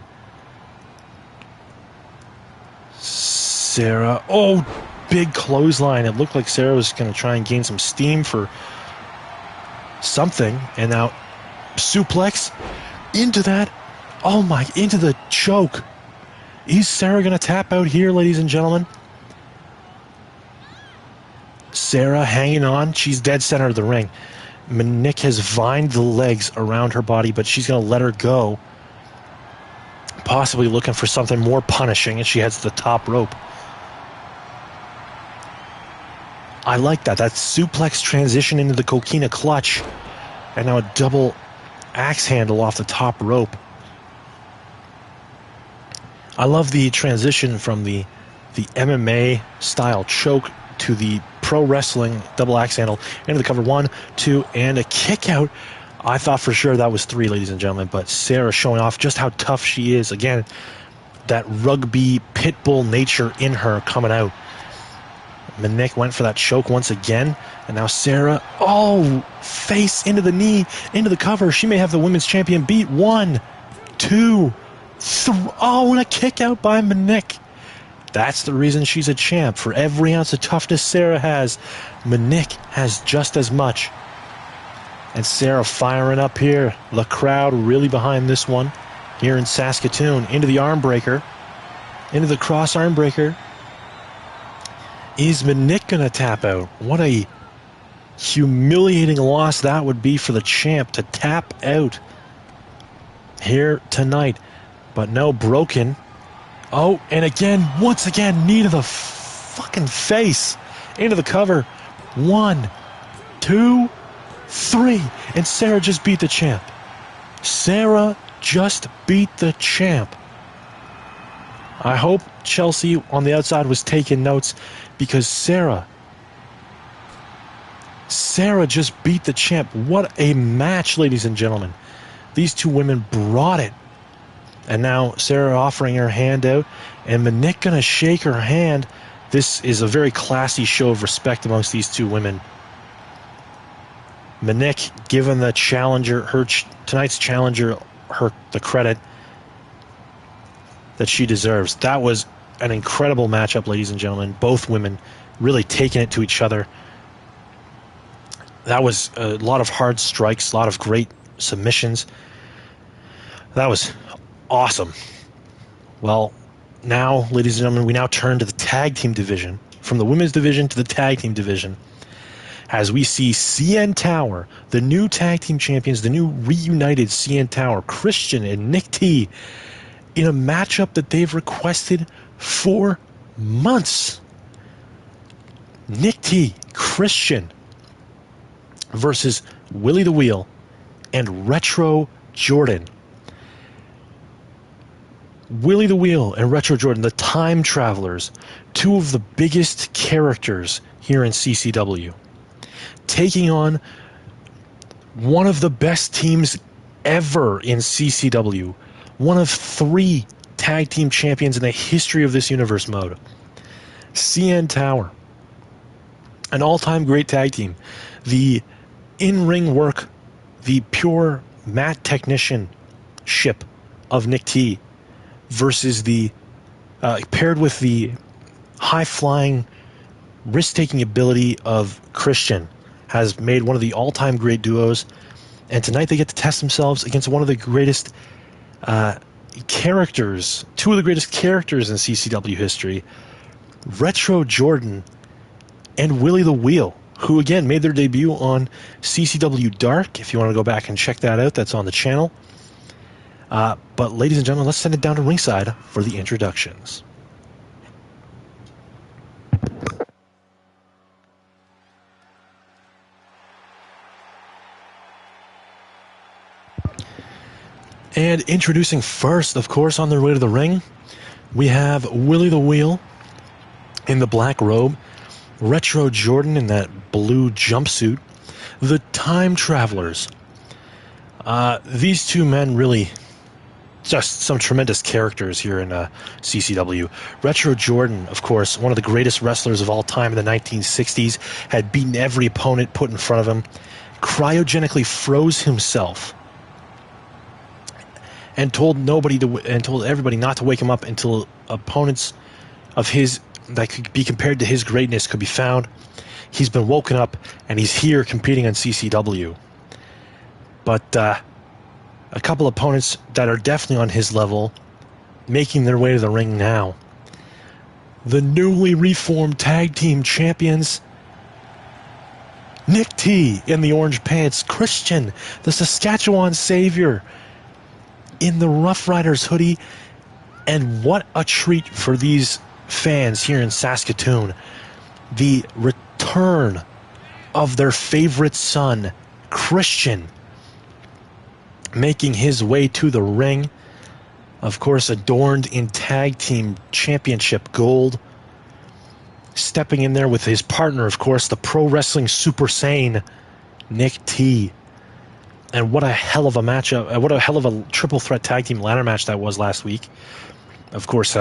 Sarah. Oh, big clothesline. It looked like Sarah was going to try and gain some steam for something. And now suplex into that. Oh my, into the choke. Is Sarah going to tap out here, ladies and gentlemen? Sarah hanging on. She's dead center of the ring. Nick has vined the legs around her body, but she's going to let her go. Possibly looking for something more punishing, and she heads to the top rope. I like that. That suplex transition into the coquina clutch. And now a double axe handle off the top rope. I love the transition from the MMA style choke to the pro wrestling double axe handle into the cover. 1, 2, and a kick out. I thought for sure that was 3, ladies and gentlemen, but Sarah showing off just how tough she is. Again, that rugby pit bull nature in her coming out. Nick went for that choke once again, and now Sarah, oh, face into the knee, into the cover. She may have the women's champion beat. 1, 2, 3. Oh, and a kick out by Nick. That's the reason she's a champ. For every ounce of toughness Sarah has, Nick has just as much. And Sarah firing up here. The crowd really behind this one here in Saskatoon. Into the arm breaker. Into the cross arm breaker. Is Nick going to tap out? What a humiliating loss that would be for the champ to tap out here tonight. But no, broken. Oh, and again, once again, knee to the fucking face. Into the cover. 1, 2, 3. And Sarah just beat the champ. Sarah just beat the champ. I hope Chelsea on the outside was taking notes, because Sarah just beat the champ. What a match, ladies and gentlemen. These two women brought it. And now Sarah offering her hand out, and Nick going to shake her hand. This is a very classy show of respect amongst these two women. Nick giving the challenger, tonight's challenger, the credit that she deserves. That was an incredible matchup, ladies and gentlemen. Both women really taking it to each other. That was a lot of hard strikes, a lot of great submissions. That was awesome. Well, now, ladies and gentlemen, we now turn to the tag team division. From the women's division to the tag team division. As we see CN Tower, the new tag team champions, the new reunited CN Tower, Christian and Nick T, in a matchup that they've requested for months. Nick T, Christian versus Willie the Wheel and Retro Jordan. Willie the Wheel and Retro Jordan, the Time Travelers, two of the biggest characters here in CCW, taking on one of the best teams ever in CCW, one of 3 tag team champions in the history of this universe mode. CN Tower, an all-time great tag team. The in-ring work, the pure mat technicianship of Nick T versus the paired with the high-flying, risk-taking ability of Christian has made one of the all-time great duos. And tonight they get to test themselves against one of the greatest characters, 2 of the greatest characters in CCW history, Retro Jordan and Willie the Wheel, who again made their debut on CCW Dark. If you want to go back and check that out, that's on the channel. But ladies and gentlemen, let's send it down to ringside for the introductions. And introducing first, of course, on their way to the ring, we have Willie the Wheel in the black robe, Retro Jordan in that blue jumpsuit, the Time Travelers. These two men really just some tremendous characters here in CCW. Retro Jordan, of course, one of the greatest wrestlers of all time in the 1960s, had beaten every opponent put in front of him, cryogenically froze himself, and told everybody not to wake him up until opponents of his that could be compared to his greatness could be found. He's been woken up, and he's here competing on CCW. But a couple opponents that are definitely on his level, making their way to the ring now. The newly reformed tag team champions, Nick T in the orange pants, Christian, the Saskatchewan Savior, in the Rough Riders hoodie. And what a treat for these fans here in Saskatoon. The return of their favorite son, Christian, making his way to the ring. Of course, adorned in tag team championship gold. Stepping in there with his partner, of course, the pro wrestling Super Saiyan, Nick T. And what a hell of a matchup, what a hell of a triple threat tag team ladder match that was last week. Of course,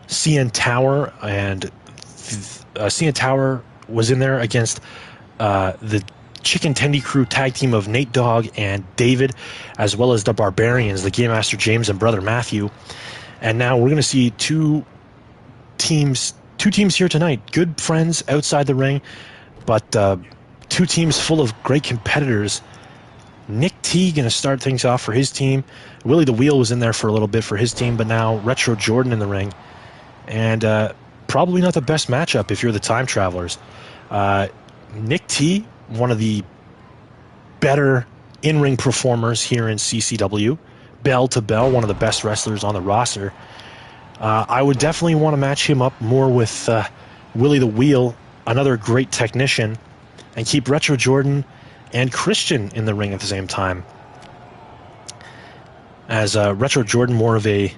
CN Tower and CN Tower was in there against the Chicken Tendy Crew tag team of Nate Dogg and David, as well as the Barbarians, the Game Master James and Brother Matthew. And now we're going to see two teams here tonight. Good friends outside the ring, but two teams full of great competitors. Nick T going to start things off for his team. Willie the Wheel was in there for a little bit for his team, but now Retro Jordan in the ring. And probably not the best matchup if you're the Time Travelers. Nick T, one of the better in-ring performers here in CCW. Bell to bell, one of the best wrestlers on the roster. I would definitely want to match him up more with Willie the Wheel, another great technician, and keep Retro Jordan and Christian in the ring at the same time. As Retro Jordan, more of a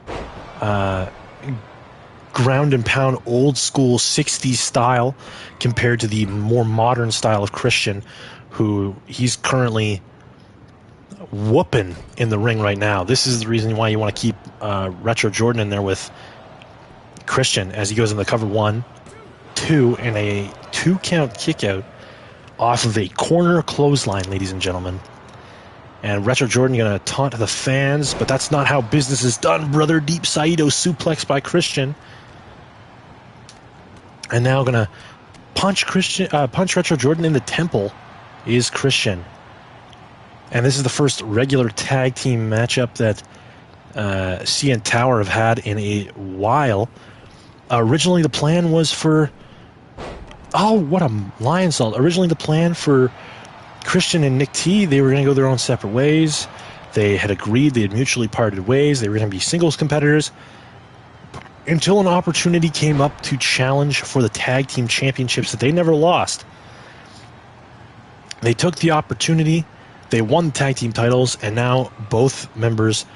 ground and pound old school 60s style compared to the more modern style of Christian, who he's currently whooping in the ring right now. This is the reason why you want to keep Retro Jordan in there with Christian as he goes in the cover 1, 2, and a 2 count kick out off of a corner clothesline, ladies and gentlemen. And Retro Jordan going to taunt the fans, but that's not how business is done, brother. Deep Saito suplex by Christian. And now going to punch Retro Jordan in the temple is Christian. And this is the first regular tag team matchup that CN Tower have had in a while. Originally the plan was for... Oh, what a lion salt. Originally the plan for Christian and Nick T, they were going to go their own separate ways. They had agreed, they had mutually parted ways. They were going to be singles competitors until an opportunity came up to challenge for the tag team championships that they never lost. They took the opportunity, they won the tag team titles, and now both members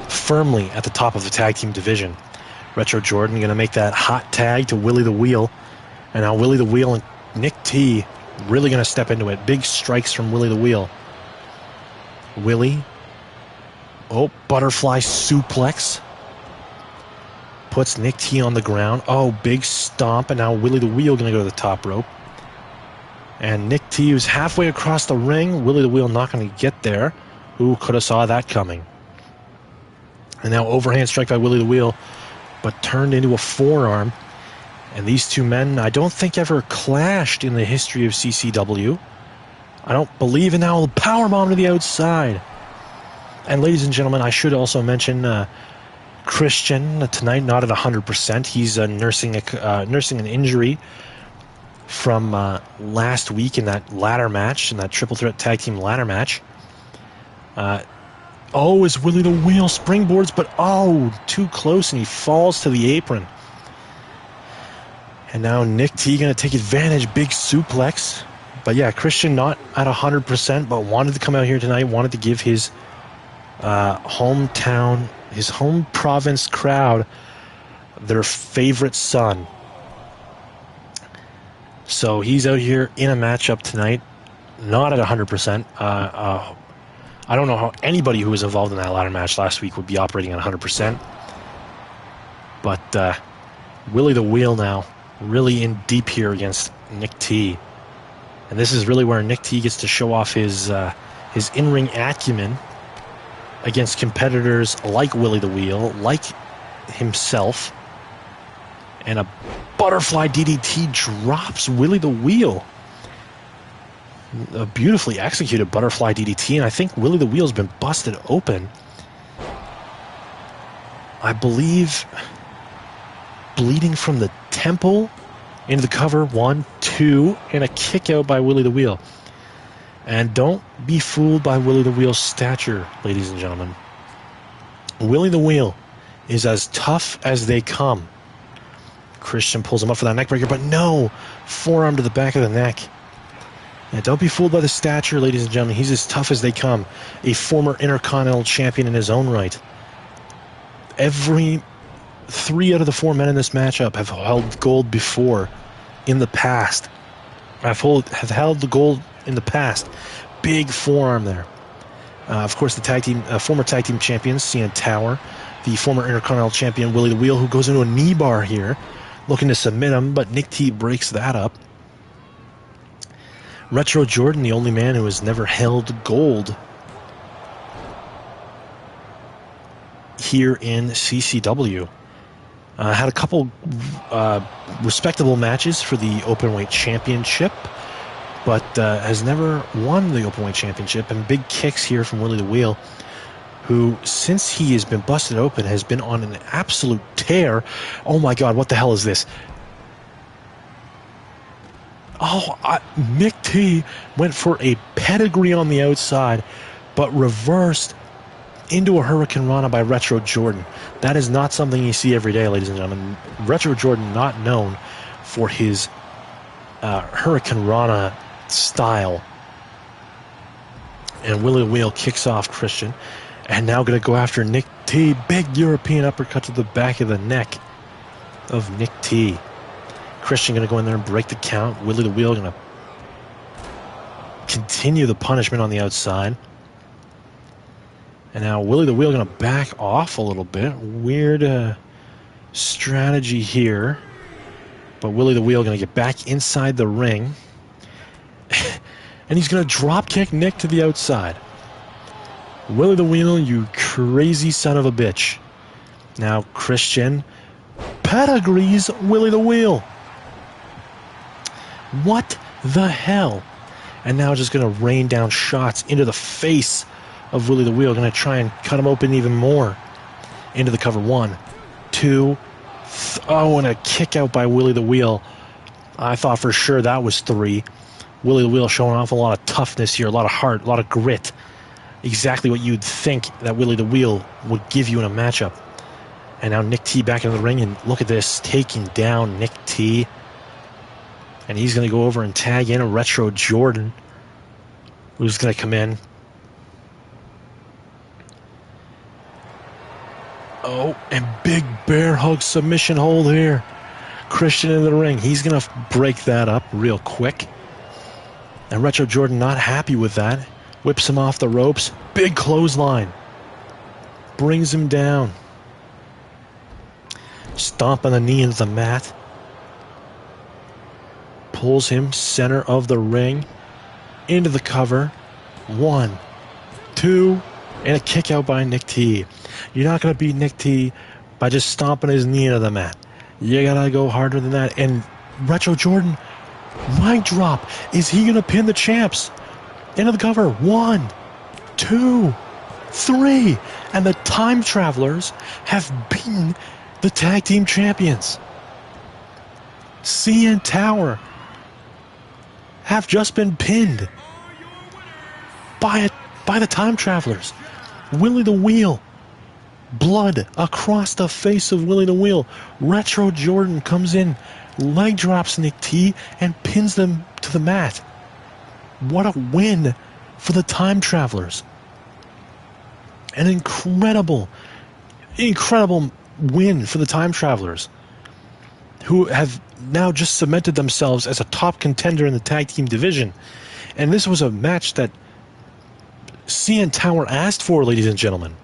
firmly at the top of the tag team division. Retro Jordan going to make that hot tag to Willie the Wheel. And now Willie the Wheel and Nick T really going to step into it. Big strikes from Willie the Wheel. Willie. Oh, butterfly suplex. Puts Nick T on the ground. Oh, big stomp. And now Willie the Wheel going to go to the top rope. And Nick T was halfway across the ring. Willie the Wheel not going to get there. Who could have saw that coming? And now overhand strike by Willie the Wheel, but turned into a forearm. And these two men, I don't think ever clashed in the history of CCW. I don't believe in now the powerbomb to the outside. And ladies and gentlemen, I should also mention Christian tonight, not at 100%. He's nursing an injury from last week in that ladder match, in that triple threat tag team ladder match. Is Willie the Wheel springboards, but too close, and he falls to the apron. And now Nick T going to take advantage, big suplex. But yeah, Christian not at 100%, but wanted to come out here tonight, wanted to give his hometown, his home province crowd their favorite son. So he's out here in a matchup tonight, not at 100%. I don't know how anybody who was involved in that ladder match last week would be operating at 100%. But Willie the Wheel now really in deep here against Nick T. And this is really where Nick T gets to show off his in-ring acumen against competitors like Willie the Wheel, like himself. And a butterfly DDT drops Willie the Wheel. A beautifully executed butterfly DDT, and I think Willie the Wheel's been busted open. I believe bleeding from the temple into the cover. 1, 2, and a kick out by Willie the Wheel. And don't be fooled by Willie the Wheel's stature, ladies and gentlemen. Willie the Wheel is as tough as they come. Christian pulls him up for that neckbreaker, but no! Forearm to the back of the neck. And don't be fooled by the stature, ladies and gentlemen. He's as tough as they come. A former Intercontinental Champion in his own right. Every 3 out of the 4 men in this matchup have held gold before in the past. Have held the gold in the past. Big forearm there. Of course, the former tag team champions, CN Tower, the former Intercontinental Champion Willie the Wheel, who goes into a knee bar here, looking to submit him, but Nick T breaks that up. Retro Jordan, the only man who has never held gold here in CCW. Had a couple respectable matches for the Openweight Championship, but has never won the Openweight Championship. And big kicks here from Willie the Wheel, who, since he has been busted open, has been on an absolute tear. Oh my God, what the hell is this? Oh, Nick T went for a pedigree on the outside, but reversed into a Hurricane Rana by Retro Jordan. That is not something you see every day, ladies and gentlemen. Retro Jordan, not known for his Hurricane Rana style. And Willie the Wheel kicks off Christian. And now going to go after Nick T. Big European uppercut to the back of the neck of Nick T. Christian going to go in there and break the count. Willie the Wheel going to continue the punishment on the outside. And now Willie the Wheel going to back off a little bit. Weird strategy here. But Willie the Wheel going to get back inside the ring. And he's going to drop kick Nick to the outside. Willie the Wheel, you crazy son of a bitch. Now Christian pedigrees Willie the Wheel. What the hell? And now just going to rain down shots into the face of Willie the Wheel. Going to try and cut him open even more. Into the cover. 1, 2. Oh, and a kick out by Willie the Wheel. I thought for sure that was 3. Willie the Wheel showing off a lot of toughness here, a lot of heart, a lot of grit. Exactly what you'd think that Willie the Wheel would give you in a matchup. And now Nick T back in the ring, and look at this, taking down Nick T. And he's going to go over and tag in a Retro Jordan, who's going to come in. Oh, and big bear hug submission hold here. Christian in the ring. He's going to break that up real quick. And Retro Jordan not happy with that. Whips him off the ropes. Big clothesline. Brings him down. Stomping the knee into the mat. Pulls him center of the ring. Into the cover. 1, 2, and a kick out by Nick T. You're not going to beat Nick T by just stomping his knee into the mat. You got to go harder than that. And Retro Jordan, mic drop. Is he going to pin the champs? Into the cover. 1, 2, 3. And the Time Travelers have beaten the tag team champions. CN Tower have just been pinned by the Time Travelers. Willie the Wheel. Blood across the face of Willie the Wheel. Retro Jordan comes in, leg drops Nick T, and pins them to the mat. What a win for the Time Travelers. An incredible win for the Time Travelers, who have now just cemented themselves as a top contender in the tag team division. And this was a match that CN Tower asked for, ladies and gentlemen.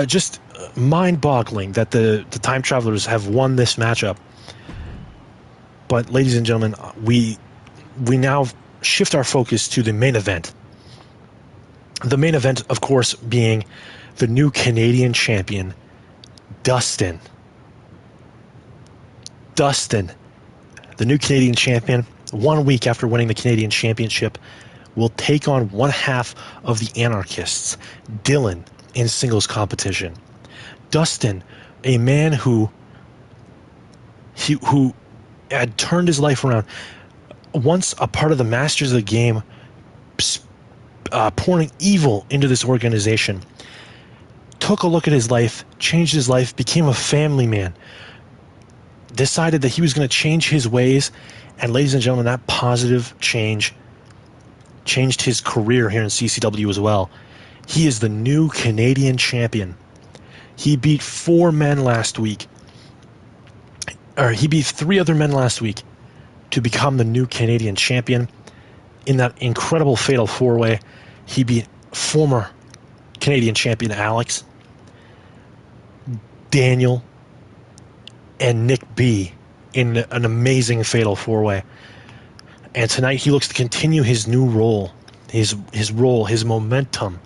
Just mind-boggling that the Time Travelers have won this matchup. But, ladies and gentlemen, we now shift our focus to the main event. The main event, of course, being the new Canadian champion, Dustin. Dustin, the new Canadian champion, 1 week after winning the Canadian Championship, will take on one half of the Anarchists, Dylan, in singles competition. Dustin, a man who had turned his life around, once a part of the Masters of the Game, pouring evil into this organization, took a look at his life, changed his life, became a family man, decided that he was going to change his ways, and ladies and gentlemen, that positive change changed his career here in CCW as well. He is the new Canadian champion. He beat 4 men last week, or he beat 3 other men last week to become the new Canadian champion. In that incredible fatal 4-way, he beat former Canadian champion Alex, Daniel, and Nick B in an amazing fatal 4-way. And tonight he looks to continue his new role, his momentum,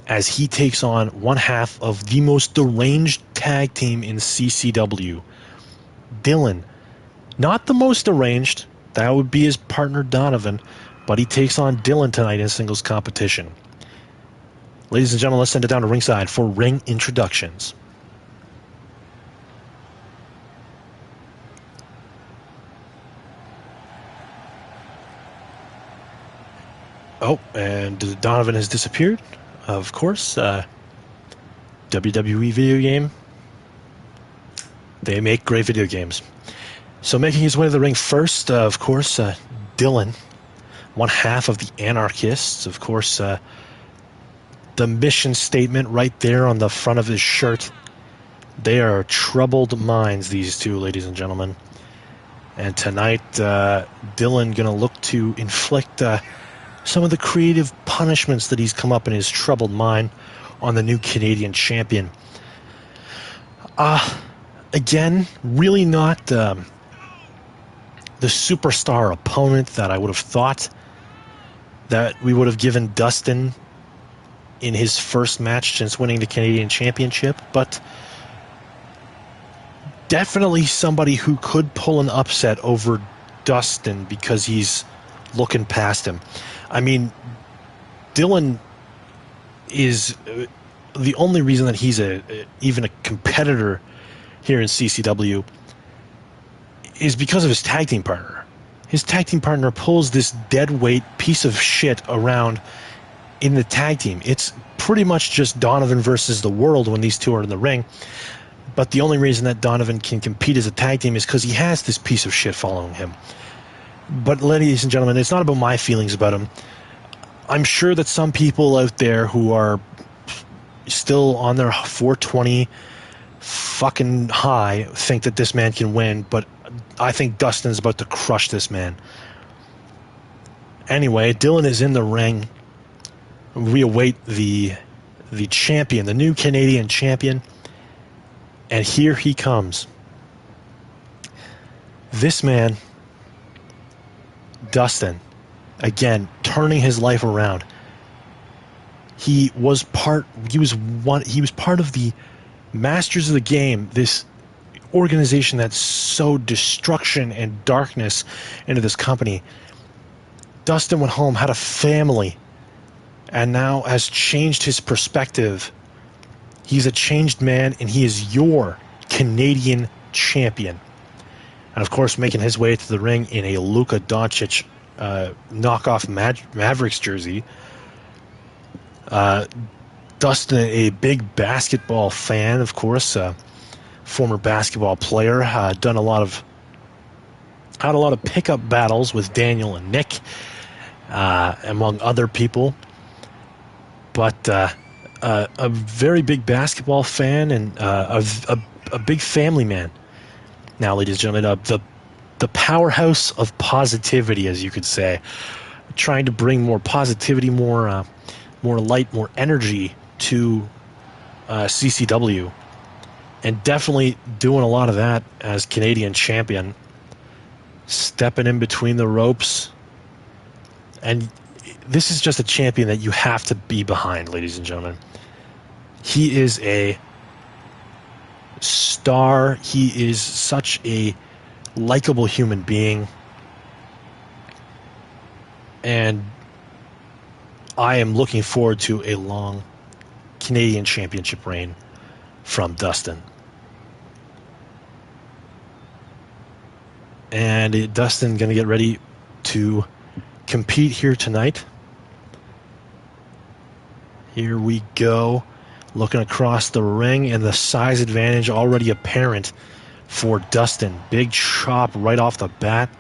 as he takes on one half of the most deranged tag team in CCW. Dylan, not the most deranged, that would be his partner Donovan, but he takes on Dylan tonight in singles competition. Ladies and gentlemen, let's send it down to ringside for ring introductions. Oh, and Donovan has disappeared. Of course, WWE video game. They make great video games. So making his way to the ring first, of course, Dylan, one half of the Anarchists. Of course, the mission statement right there on the front of his shirt. They are troubled minds, these two, ladies and gentlemen. And tonight, Dylan going to look to inflict some of the creative punishments that he's come up in his troubled mind on the new Canadian champion. Again, really not the superstar opponent that I would have thought that we would have given Dustin in his first match since winning the Canadian Championship, but definitely somebody who could pull an upset over Dustin because he's looking past him. I mean, Dylan is the only reason that he's even a competitor here in CCW is because of his tag team partner. His tag team partner pulls this deadweight piece of shit around in the tag team. It's pretty much just Donovan versus the world when these two are in the ring. But the only reason that Donovan can compete as a tag team is because he has this piece of shit following him. But ladies and gentlemen, it's not about my feelings about him. I'm sure that some people out there who are still on their 420 fucking high think that this man can win, but I think Dustin's about to crush this man. Anyway, Dylan is in the ring. We await the champion, the new Canadian champion, and here he comes. This man, Dustin, again, turning his life around. He was part of the Masters of the Game, this organization that sowed destruction and darkness into this company. Dustin went home, had a family, and now has changed his perspective. He's a changed man, and he is your Canadian champion. And of course, making his way to the ring in a Luka Doncic knockoff Mavericks jersey. Dustin, a big basketball fan, of course, former basketball player, had a lot of pickup battles with Daniel and Nick, among other people. But a very big basketball fan and a big family man. Now, ladies and gentlemen, the powerhouse of positivity, as you could say, trying to bring more positivity, more light, more energy to CCW, and definitely doing a lot of that as Canadian champion, stepping in between the ropes. And this is just a champion that you have to be behind, ladies and gentlemen. He is a star. He is such a likable human being. And I am looking forward to a long Canadian Championship reign from Dustin. And Dustin going to get ready to compete here tonight. Here we go. Looking across the ring, and the size advantage already apparent for Dustin. Big chop right off the bat.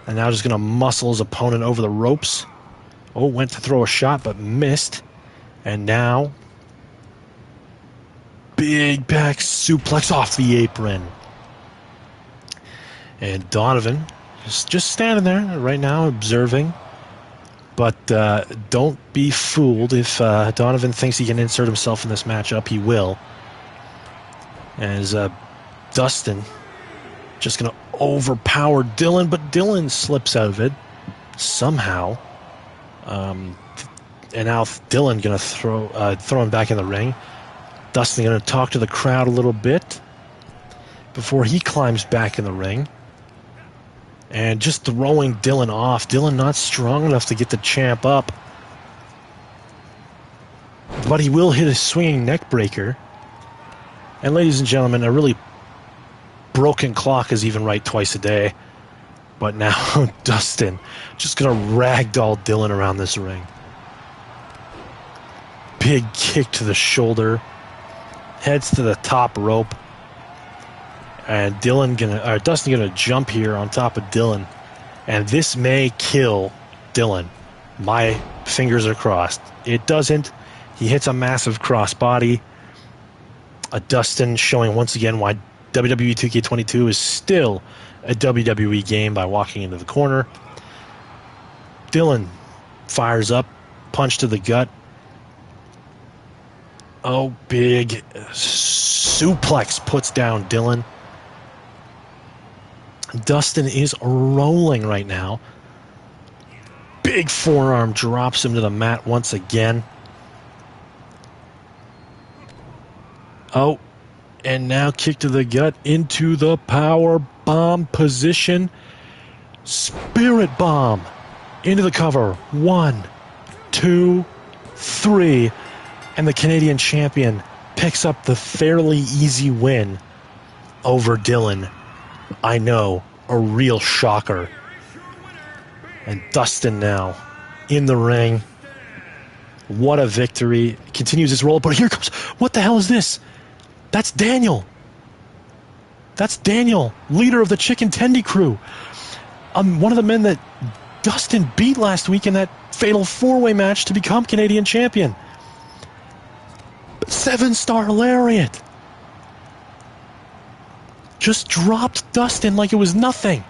And now just going to muscle his opponent over the ropes. Oh, went to throw a shot, but missed. And now, big back suplex off the apron. And Donovan is just standing there right now, observing. But don't be fooled. If Donovan thinks he can insert himself in this matchup, he will. As Dustin just going to overpower Dylan, but Dylan slips out of it somehow. And now Dylan going to throw him back in the ring. Dustin going to talk to the crowd a little bit before he climbs back in the ring. And just throwing Dylan off. Dylan not strong enough to get the champ up. But he will hit a swinging neck breaker. And ladies and gentlemen, a really broken clock is even right twice a day. But now Dustin just going to ragdoll Dylan around this ring. Big kick to the shoulder. Heads to the top rope. And Dustin gonna jump here on top of Dylan, and this may kill Dylan. My fingers are crossed. It doesn't. He hits a massive crossbody. Dustin showing once again why WWE 2K22 is still a WWE game by walking into the corner. Dylan fires up, punch to the gut. Oh, big suplex puts down Dylan. Dustin is rolling right now. Big forearm drops him to the mat once again. Oh, and now kick to the gut into the power bomb position. Spirit bomb into the cover. 1, 2, 3. And the Canadian champion picks up the fairly easy win over Dylan. I know, a real shocker. And Dustin now in the ring. What a victory. Continues his roll, but here comes, what the hell is this? That's Daniel. That's Daniel, leader of the Chicken Tendy crew. One of the men that Dustin beat last week in that fatal four-way match to become Canadian champion. 7-star lariat. Just dropped Dustin like it was nothing.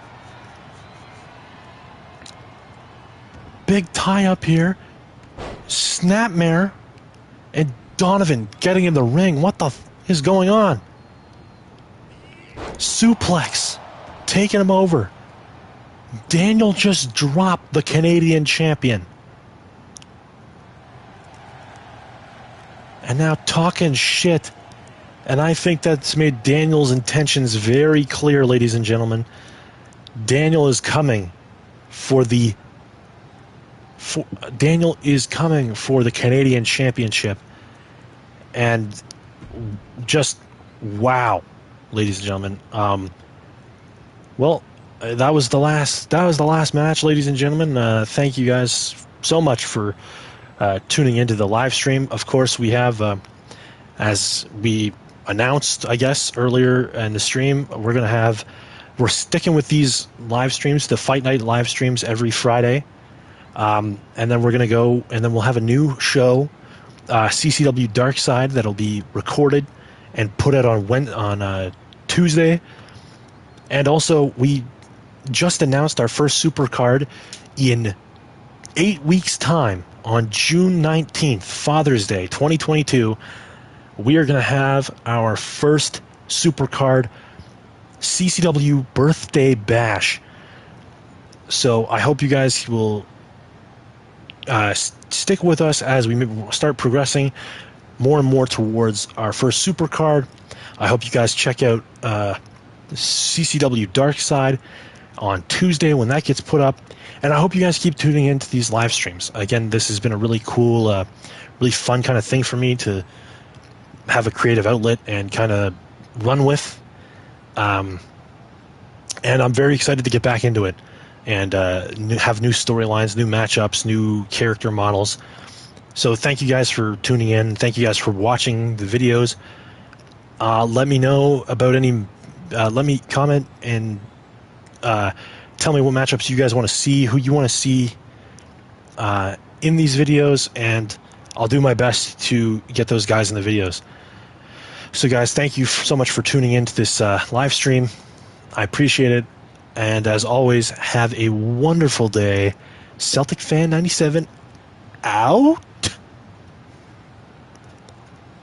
Big tie up here. Snapmare. And Donovan getting in the ring. What the is going on? Suplex. Taking him over. Daniel just dropped the Canadian champion. And now talking shit. And I think that's made Daniel's intentions very clear, ladies and gentlemen. Daniel is coming for the Canadian Championship. And just wow, ladies and gentlemen. That was the last match, ladies and gentlemen. Thank you guys so much for tuning into the live stream. Of course, we have, as we announced, I guess, earlier in the stream, we're sticking with these live streams, the Fight Night live streams every Friday. And then we're going to go, and then we'll have a new show, CCW Dark Side, that'll be recorded and put out on Tuesday. And also, we just announced our first super card in 8 weeks' time on June 19th, Father's Day, 2022. We are going to have our first Supercard CCW Birthday Bash. So I hope you guys will stick with us as we start progressing more and more towards our first Supercard. I hope you guys check out CCW Dark Side on Tuesday when that gets put up. And I hope you guys keep tuning into these live streams. Again, this has been a really cool, really fun kind of thing for me to have a creative outlet and kind of run with. And I'm very excited to get back into it and have new storylines, new matchups, new character models. So thank you guys for tuning in. Thank you guys for watching the videos. Let me know about any... let me comment and tell me what matchups you guys want to see, who you want to see in these videos, and I'll do my best to get those guys in the videos. So guys, thank you so much for tuning into this live stream. I appreciate it. And as always, have a wonderful day. Celtic Fan 97 out.